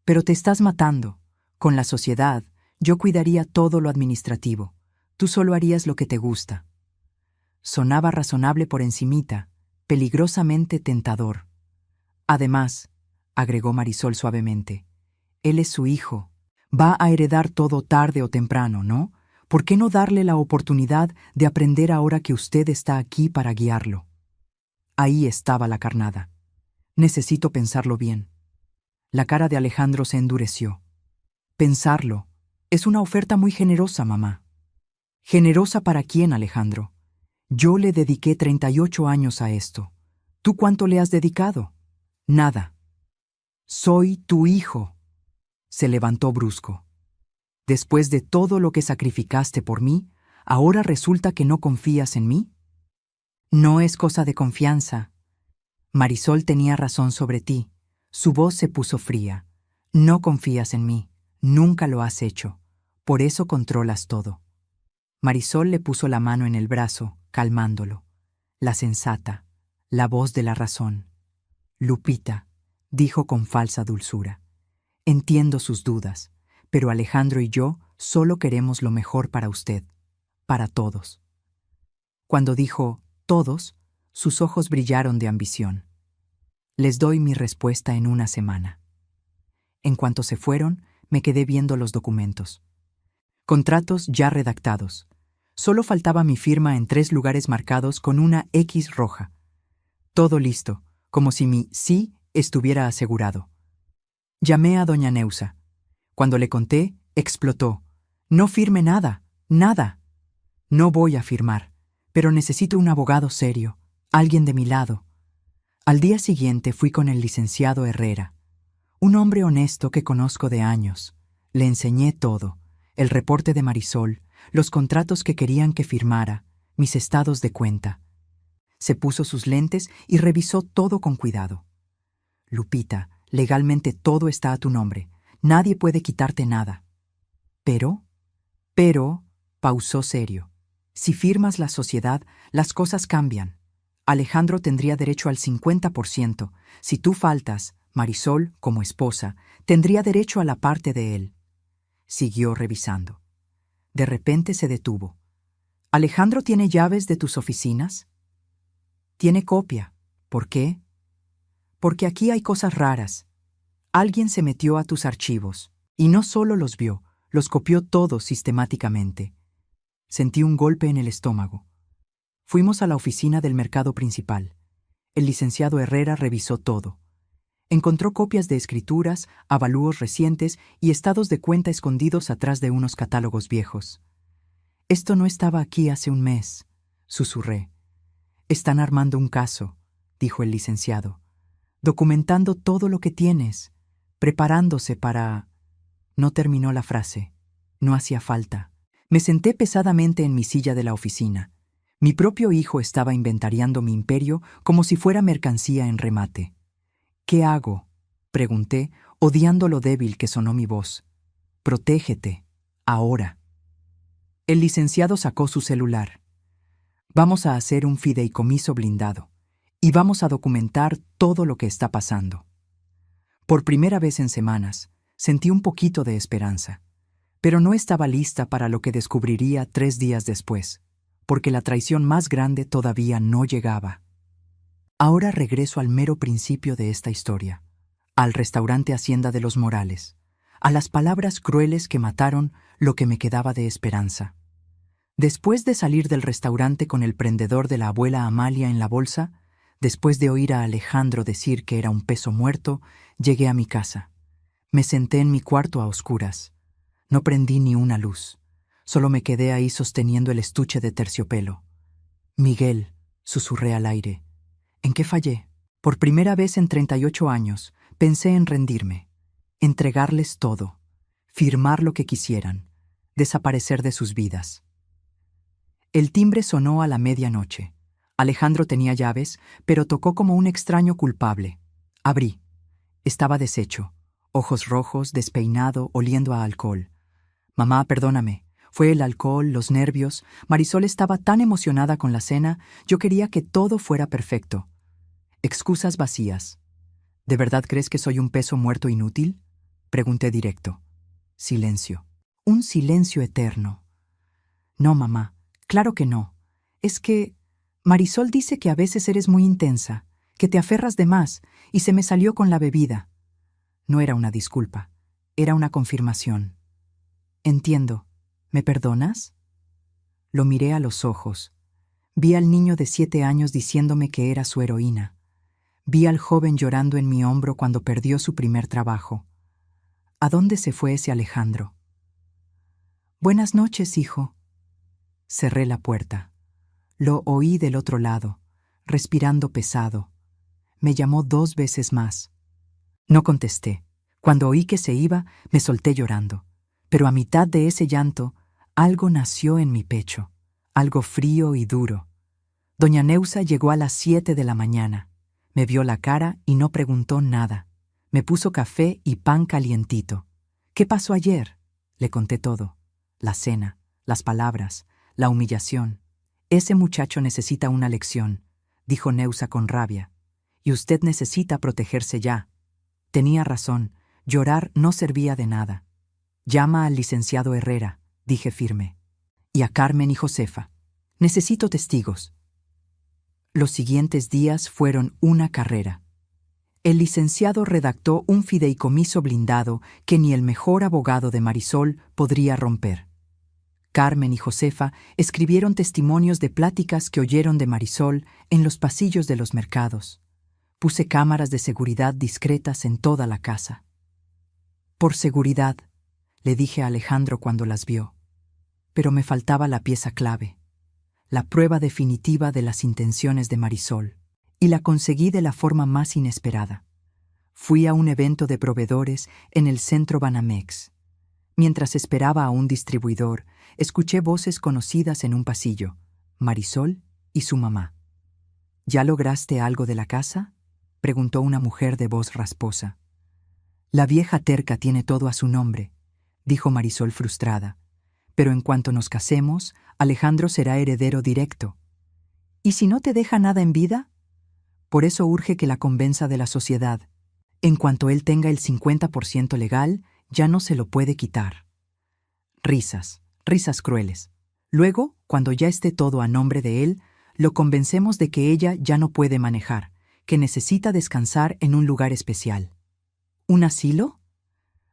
Pero te estás matando. Con la sociedad, yo cuidaría todo lo administrativo. Tú solo harías lo que te gusta. Sonaba razonable por encimita, peligrosamente tentador. Además, agregó Marisol suavemente, él es su hijo. Va a heredar todo tarde o temprano, ¿no? ¿Por qué no darle la oportunidad de aprender ahora que usted está aquí para guiarlo? Ahí estaba la carnada. Necesito pensarlo bien. La cara de Alejandro se endureció. Pensarlo. Es una oferta muy generosa, mamá. ¿Generosa para quién, Alejandro? Yo le dediqué 38 años a esto. ¿Tú cuánto le has dedicado? Nada. Soy tu hijo. Se levantó brusco. Después de todo lo que sacrificaste por mí, ¿ahora resulta que no confías en mí? No es cosa de confianza. Marisol tenía razón sobre ti. Su voz se puso fría. No confías en mí. Nunca lo has hecho. Por eso controlas todo. Marisol le puso la mano en el brazo, calmándolo. La sensata, la voz de la razón. Lupita, dijo con falsa dulzura. Entiendo sus dudas, pero Alejandro y yo solo queremos lo mejor para usted, para todos. Cuando dijo todos, sus ojos brillaron de ambición. Les doy mi respuesta en una semana. En cuanto se fueron, me quedé viendo los documentos. Contratos ya redactados. Solo faltaba mi firma en 3 lugares marcados con una X roja. Todo listo, como si mi sí estuviera asegurado. Llamé a doña Neusa. Cuando le conté, explotó. No firme nada, nada. No voy a firmar, pero necesito un abogado serio, alguien de mi lado. Al día siguiente fui con el licenciado Herrera, un hombre honesto que conozco de años. Le enseñé todo, el reporte de Marisol, los contratos que querían que firmara, mis estados de cuenta. Se puso sus lentes y revisó todo con cuidado. Lupita, legalmente todo está a tu nombre. Nadie puede quitarte nada. Pero, pausó serio. Si firmas la sociedad, las cosas cambian. Alejandro tendría derecho al 50%. Si tú faltas, Marisol, como esposa, tendría derecho a la parte de él. Siguió revisando. De repente se detuvo. ¿Alejandro tiene llaves de tus oficinas? Tiene copia. ¿Por qué? Porque aquí hay cosas raras. Alguien se metió a tus archivos, y no solo los vio, los copió todos sistemáticamente. Sentí un golpe en el estómago. Fuimos a la oficina del mercado principal. El licenciado Herrera revisó todo. Encontró copias de escrituras, avalúos recientes y estados de cuenta escondidos atrás de unos catálogos viejos. Esto no estaba aquí hace un mes, susurré. Están armando un caso, dijo el licenciado, documentando todo lo que tienes, preparándose para... No terminó la frase. No hacía falta. Me senté pesadamente en mi silla de la oficina. Mi propio hijo estaba inventariando mi imperio como si fuera mercancía en remate. ¿Qué hago?, pregunté, odiando lo débil que sonó mi voz. Protégete, ahora. El licenciado sacó su celular. Vamos a hacer un fideicomiso blindado y vamos a documentar todo lo que está pasando. Por primera vez en semanas, sentí un poquito de esperanza, pero no estaba lista para lo que descubriría 3 días después, porque la traición más grande todavía no llegaba. Ahora regreso al mero principio de esta historia, al restaurante Hacienda de los Morales, a las palabras crueles que mataron lo que me quedaba de esperanza. Después de salir del restaurante con el prendedor de la abuela Amalia en la bolsa, después de oír a Alejandro decir que era un peso muerto, llegué a mi casa. Me senté en mi cuarto a oscuras. No prendí ni una luz. Solo me quedé ahí sosteniendo el estuche de terciopelo. Miguel, susurré al aire. ¿En qué fallé? Por primera vez en 38 años, pensé en rendirme, entregarles todo, firmar lo que quisieran, desaparecer de sus vidas. El timbre sonó a la medianoche. Alejandro tenía llaves, pero tocó como un extraño culpable. Abrí. Estaba deshecho, ojos rojos, despeinado, oliendo a alcohol. Mamá, perdóname. Fue el alcohol, los nervios. Marisol estaba tan emocionada con la cena, yo quería que todo fuera perfecto. Excusas vacías. ¿De verdad crees que soy un peso muerto inútil?, pregunté directo. Silencio. Un silencio eterno. No, mamá, claro que no. Es que Marisol dice que a veces eres muy intensa, que te aferras de más, y se me salió con la bebida. No era una disculpa, era una confirmación. Entiendo. ¿Me perdonas? Lo miré a los ojos. Vi al niño de 7 años diciéndome que era su heroína. Vi al joven llorando en mi hombro cuando perdió su primer trabajo. ¿A dónde se fue ese Alejandro? Buenas noches, hijo. Cerré la puerta. Lo oí del otro lado, respirando pesado. Me llamó 2 veces más. No contesté. Cuando oí que se iba, me solté llorando. Pero a mitad de ese llanto, algo nació en mi pecho, algo frío y duro. Doña Neusa llegó a las 7 de la mañana. Me vio la cara y no preguntó nada. Me puso café y pan calientito. ¿Qué pasó ayer? Le conté todo. La cena, las palabras, la humillación. Ese muchacho necesita una lección, dijo Neusa con rabia. Y usted necesita protegerse ya. Tenía razón, llorar no servía de nada. Llama al licenciado Herrera, dije firme. Y a Carmen y Josefa. Necesito testigos. Los siguientes días fueron una carrera. El licenciado redactó un fideicomiso blindado que ni el mejor abogado de Marisol podría romper. Carmen y Josefa escribieron testimonios de pláticas que oyeron de Marisol en los pasillos de los mercados. Puse cámaras de seguridad discretas en toda la casa. Por seguridad, le dije a Alejandro cuando las vio. Pero me faltaba la pieza clave, la prueba definitiva de las intenciones de Marisol, y la conseguí de la forma más inesperada. Fui a un evento de proveedores en el centro Banamex. Mientras esperaba a un distribuidor, escuché voces conocidas en un pasillo, Marisol y su mamá. ¿Ya lograste algo de la casa?, preguntó una mujer de voz rasposa. La vieja terca tiene todo a su nombre, dijo Marisol frustrada. Pero en cuanto nos casemos, Alejandro será heredero directo. ¿Y si no te deja nada en vida? Por eso urge que la convenza de la sociedad. En cuanto él tenga el 50% legal, ya no se lo puede quitar. Risas, risas crueles. Luego, cuando ya esté todo a nombre de él, lo convencemos de que ella ya no puede manejar, que necesita descansar en un lugar especial. ¿Un asilo?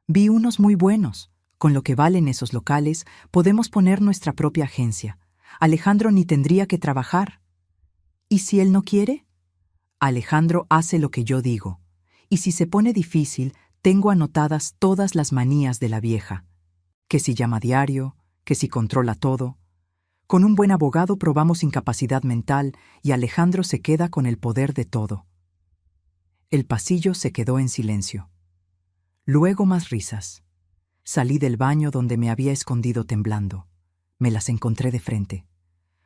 Vi unos muy buenos. Con lo que valen esos locales, podemos poner nuestra propia agencia. Alejandro ni tendría que trabajar. ¿Y si él no quiere? Alejandro hace lo que yo digo. Y si se pone difícil, tengo anotadas todas las manías de la vieja. Que si llama diario, que si controla todo. Con un buen abogado probamos incapacidad mental y Alejandro se queda con el poder de todo. El pasillo se quedó en silencio. Luego más risas. Salí del baño donde me había escondido temblando. Me las encontré de frente.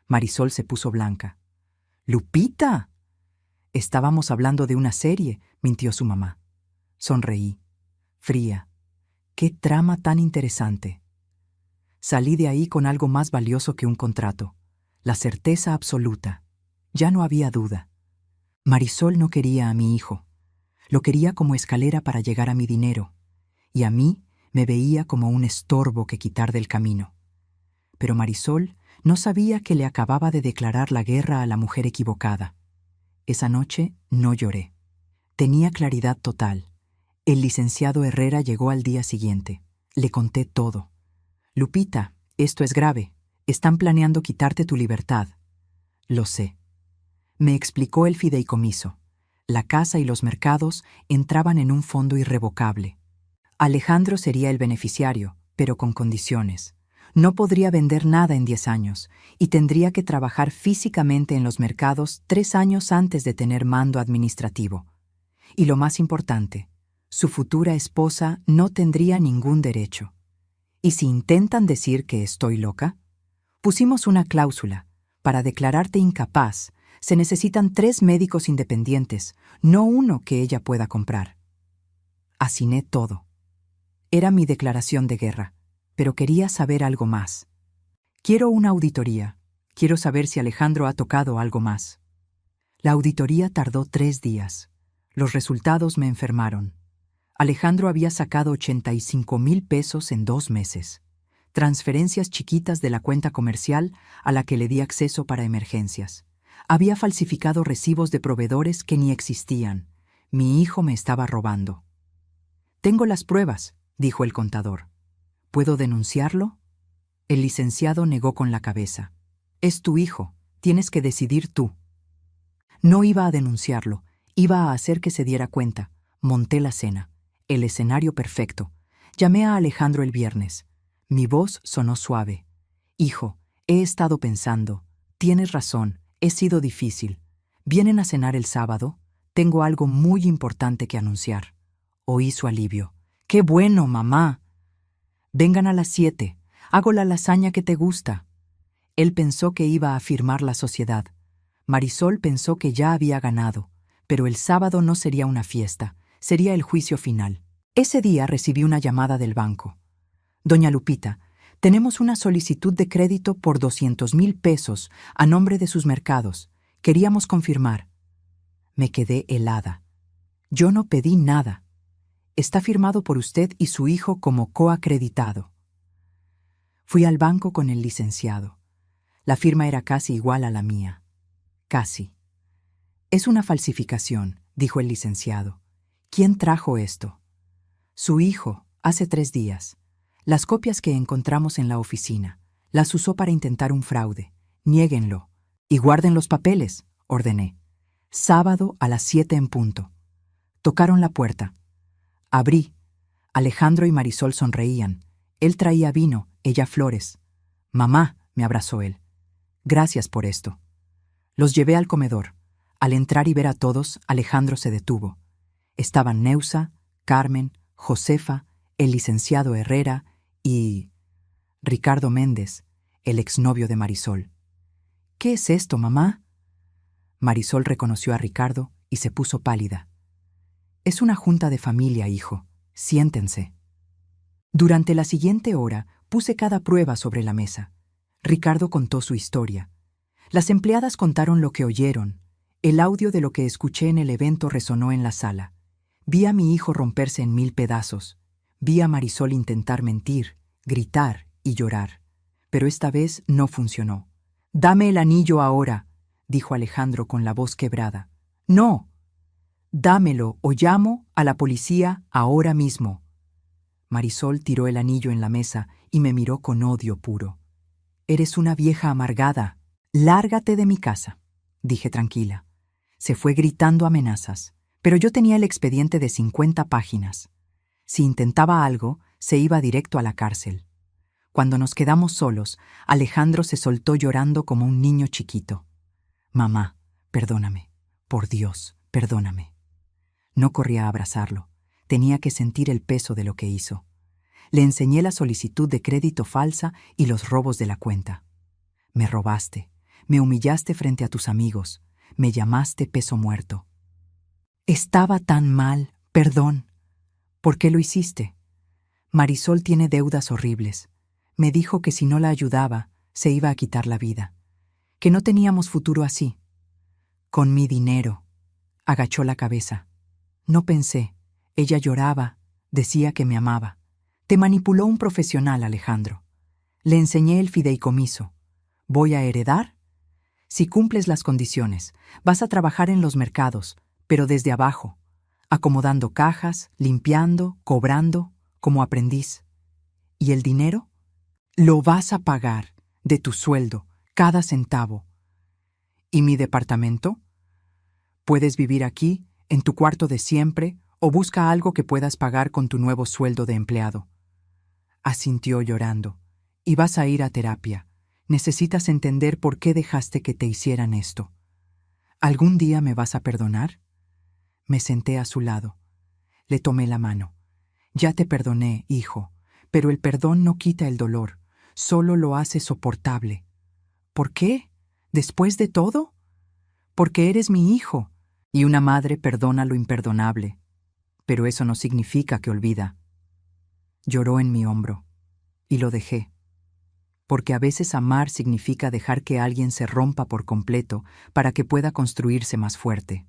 Marisol se puso blanca. ¡Lupita! Estábamos hablando de una serie, mintió su mamá. Sonreí. Fría. ¡Qué trama tan interesante! Salí de ahí con algo más valioso que un contrato. La certeza absoluta. Ya no había duda. Marisol no quería a mi hijo. Lo quería como escalera para llegar a mi dinero. Y a mí me veía como un estorbo que quitar del camino. Pero Marisol no sabía que le acababa de declarar la guerra a la mujer equivocada. Esa noche no lloré. Tenía claridad total. El licenciado Herrera llegó al día siguiente. Le conté todo. Lupita, esto es grave. Están planeando quitarte tu libertad. Lo sé. Me explicó el fideicomiso. La casa y los mercados entraban en un fondo irrevocable. Alejandro sería el beneficiario, pero con condiciones. No podría vender nada en 10 años y tendría que trabajar físicamente en los mercados 3 años antes de tener mando administrativo. Y lo más importante, su futura esposa no tendría ningún derecho. ¿Y si intentan decir que estoy loca? Pusimos una cláusula. Para declararte incapaz, se necesitan 3 médicos independientes, no uno que ella pueda comprar. Asiné todo. Era mi declaración de guerra, pero quería saber algo más. Quiero una auditoría. Quiero saber si Alejandro ha tocado algo más. La auditoría tardó 3 días. Los resultados me enfermaron. Alejandro había sacado 85,000 pesos en 2 meses. Transferencias chiquitas de la cuenta comercial a la que le di acceso para emergencias. Había falsificado recibos de proveedores que ni existían. Mi hijo me estaba robando. Tengo las pruebas, dijo el contador. ¿Puedo denunciarlo? El licenciado negó con la cabeza. Es tu hijo, tienes que decidir tú. No iba a denunciarlo, iba a hacer que se diera cuenta. Monté la cena, el escenario perfecto. Llamé a Alejandro el viernes. Mi voz sonó suave. Hijo, he estado pensando. Tienes razón, he sido difícil. ¿Vienen a cenar el sábado? Tengo algo muy importante que anunciar. Oí su alivio. ¡Qué bueno, mamá! Vengan a las 7. Hago la lasaña que te gusta. Él pensó que iba a firmar la sociedad. Marisol pensó que ya había ganado, pero el sábado no sería una fiesta, sería el juicio final. Ese día recibí una llamada del banco. Doña Lupita, tenemos una solicitud de crédito por 200,000 pesos a nombre de sus mercados. Queríamos confirmar. Me quedé helada. Yo no pedí nada. Está firmado por usted y su hijo como coacreditado. Fui al banco con el licenciado. La firma era casi igual a la mía. Casi. Es una falsificación, dijo el licenciado. ¿Quién trajo esto? Su hijo, hace 3 días. Las copias que encontramos en la oficina. Las usó para intentar un fraude. Niéguenlo. Y guarden los papeles, ordené. Sábado a las 7 en punto. Tocaron la puerta. Abrí. Alejandro y Marisol sonreían. Él traía vino, ella flores. Mamá, me abrazó él. Gracias por esto. Los llevé al comedor. Al entrar y ver a todos, Alejandro se detuvo. Estaban Neusa, Carmen, Josefa, el licenciado Herrera y Ricardo Méndez, el exnovio de Marisol. ¿Qué es esto, mamá? Marisol reconoció a Ricardo y se puso pálida. Es una junta de familia, hijo. Siéntense. Durante la siguiente hora puse cada prueba sobre la mesa. Ricardo contó su historia. Las empleadas contaron lo que oyeron. El audio de lo que escuché en el evento resonó en la sala. Vi a mi hijo romperse en 1000 pedazos. Vi a Marisol intentar mentir, gritar y llorar. Pero esta vez no funcionó. «Dame el anillo ahora», dijo Alejandro con la voz quebrada. «No. Dámelo o llamo a la policía ahora mismo». Marisol tiró el anillo en la mesa y me miró con odio puro. «Eres una vieja amargada. Lárgate de mi casa», dije tranquila. Se fue gritando amenazas, pero yo tenía el expediente de 50 páginas. Si intentaba algo, se iba directo a la cárcel. Cuando nos quedamos solos, Alejandro se soltó llorando como un niño chiquito. «Mamá, perdóname. Por Dios, perdóname». No corrí a abrazarlo. Tenía que sentir el peso de lo que hizo. Le enseñé la solicitud de crédito falsa y los robos de la cuenta. «Me robaste, me humillaste frente a tus amigos, me llamaste peso muerto». «Estaba tan mal, perdón». «¿Por qué lo hiciste?» «Marisol tiene deudas horribles. Me dijo que si no la ayudaba, se iba a quitar la vida. Que no teníamos futuro así». «Con mi dinero». Agachó la cabeza. «No pensé. Ella lloraba, decía que me amaba. Te manipuló un profesional, Alejandro. Le enseñé el fideicomiso. ¿Voy a heredar? Si cumples las condiciones, vas a trabajar en los mercados, pero desde abajo, acomodando cajas, limpiando, cobrando, como aprendiz. ¿Y el dinero? Lo vas a pagar, de tu sueldo, cada centavo. ¿Y mi departamento? Puedes vivir aquí, en tu cuarto de siempre, o busca algo que puedas pagar con tu nuevo sueldo de empleado». Asintió llorando. «Y vas a ir a terapia. Necesitas entender por qué dejaste que te hicieran esto. ¿Algún día me vas a perdonar?» Me senté a su lado. Le tomé la mano. «Ya te perdoné, hijo, pero el perdón no quita el dolor, solo lo hace soportable». «¿Por qué? ¿Después de todo?» «Porque eres mi hijo, y una madre perdona lo imperdonable. Pero eso no significa que olvida». Lloró en mi hombro, y lo dejé. Porque a veces amar significa dejar que alguien se rompa por completo para que pueda construirse más fuerte.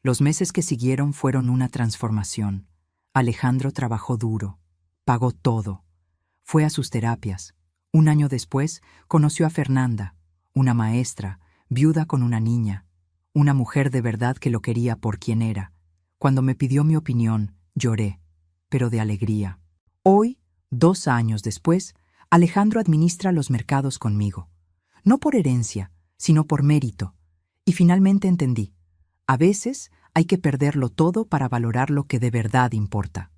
Los meses que siguieron fueron una transformación. Alejandro trabajó duro, pagó todo. Fue a sus terapias. Un año después, conoció a Fernanda, una maestra, viuda con una niña, una mujer de verdad que lo quería por quien era. Cuando me pidió mi opinión, lloré, pero de alegría. Hoy, 2 años después, Alejandro administra los mercados conmigo. No por herencia, sino por mérito. Y finalmente entendí. A veces hay que perderlo todo para valorar lo que de verdad importa.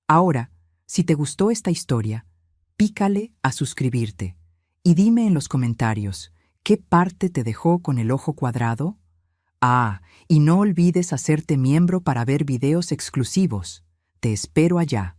Ahora, si te gustó esta historia, pícale a suscribirte y dime en los comentarios qué parte te dejó con el ojo cuadrado. Ah, y no olvides hacerte miembro para ver videos exclusivos. Te espero allá.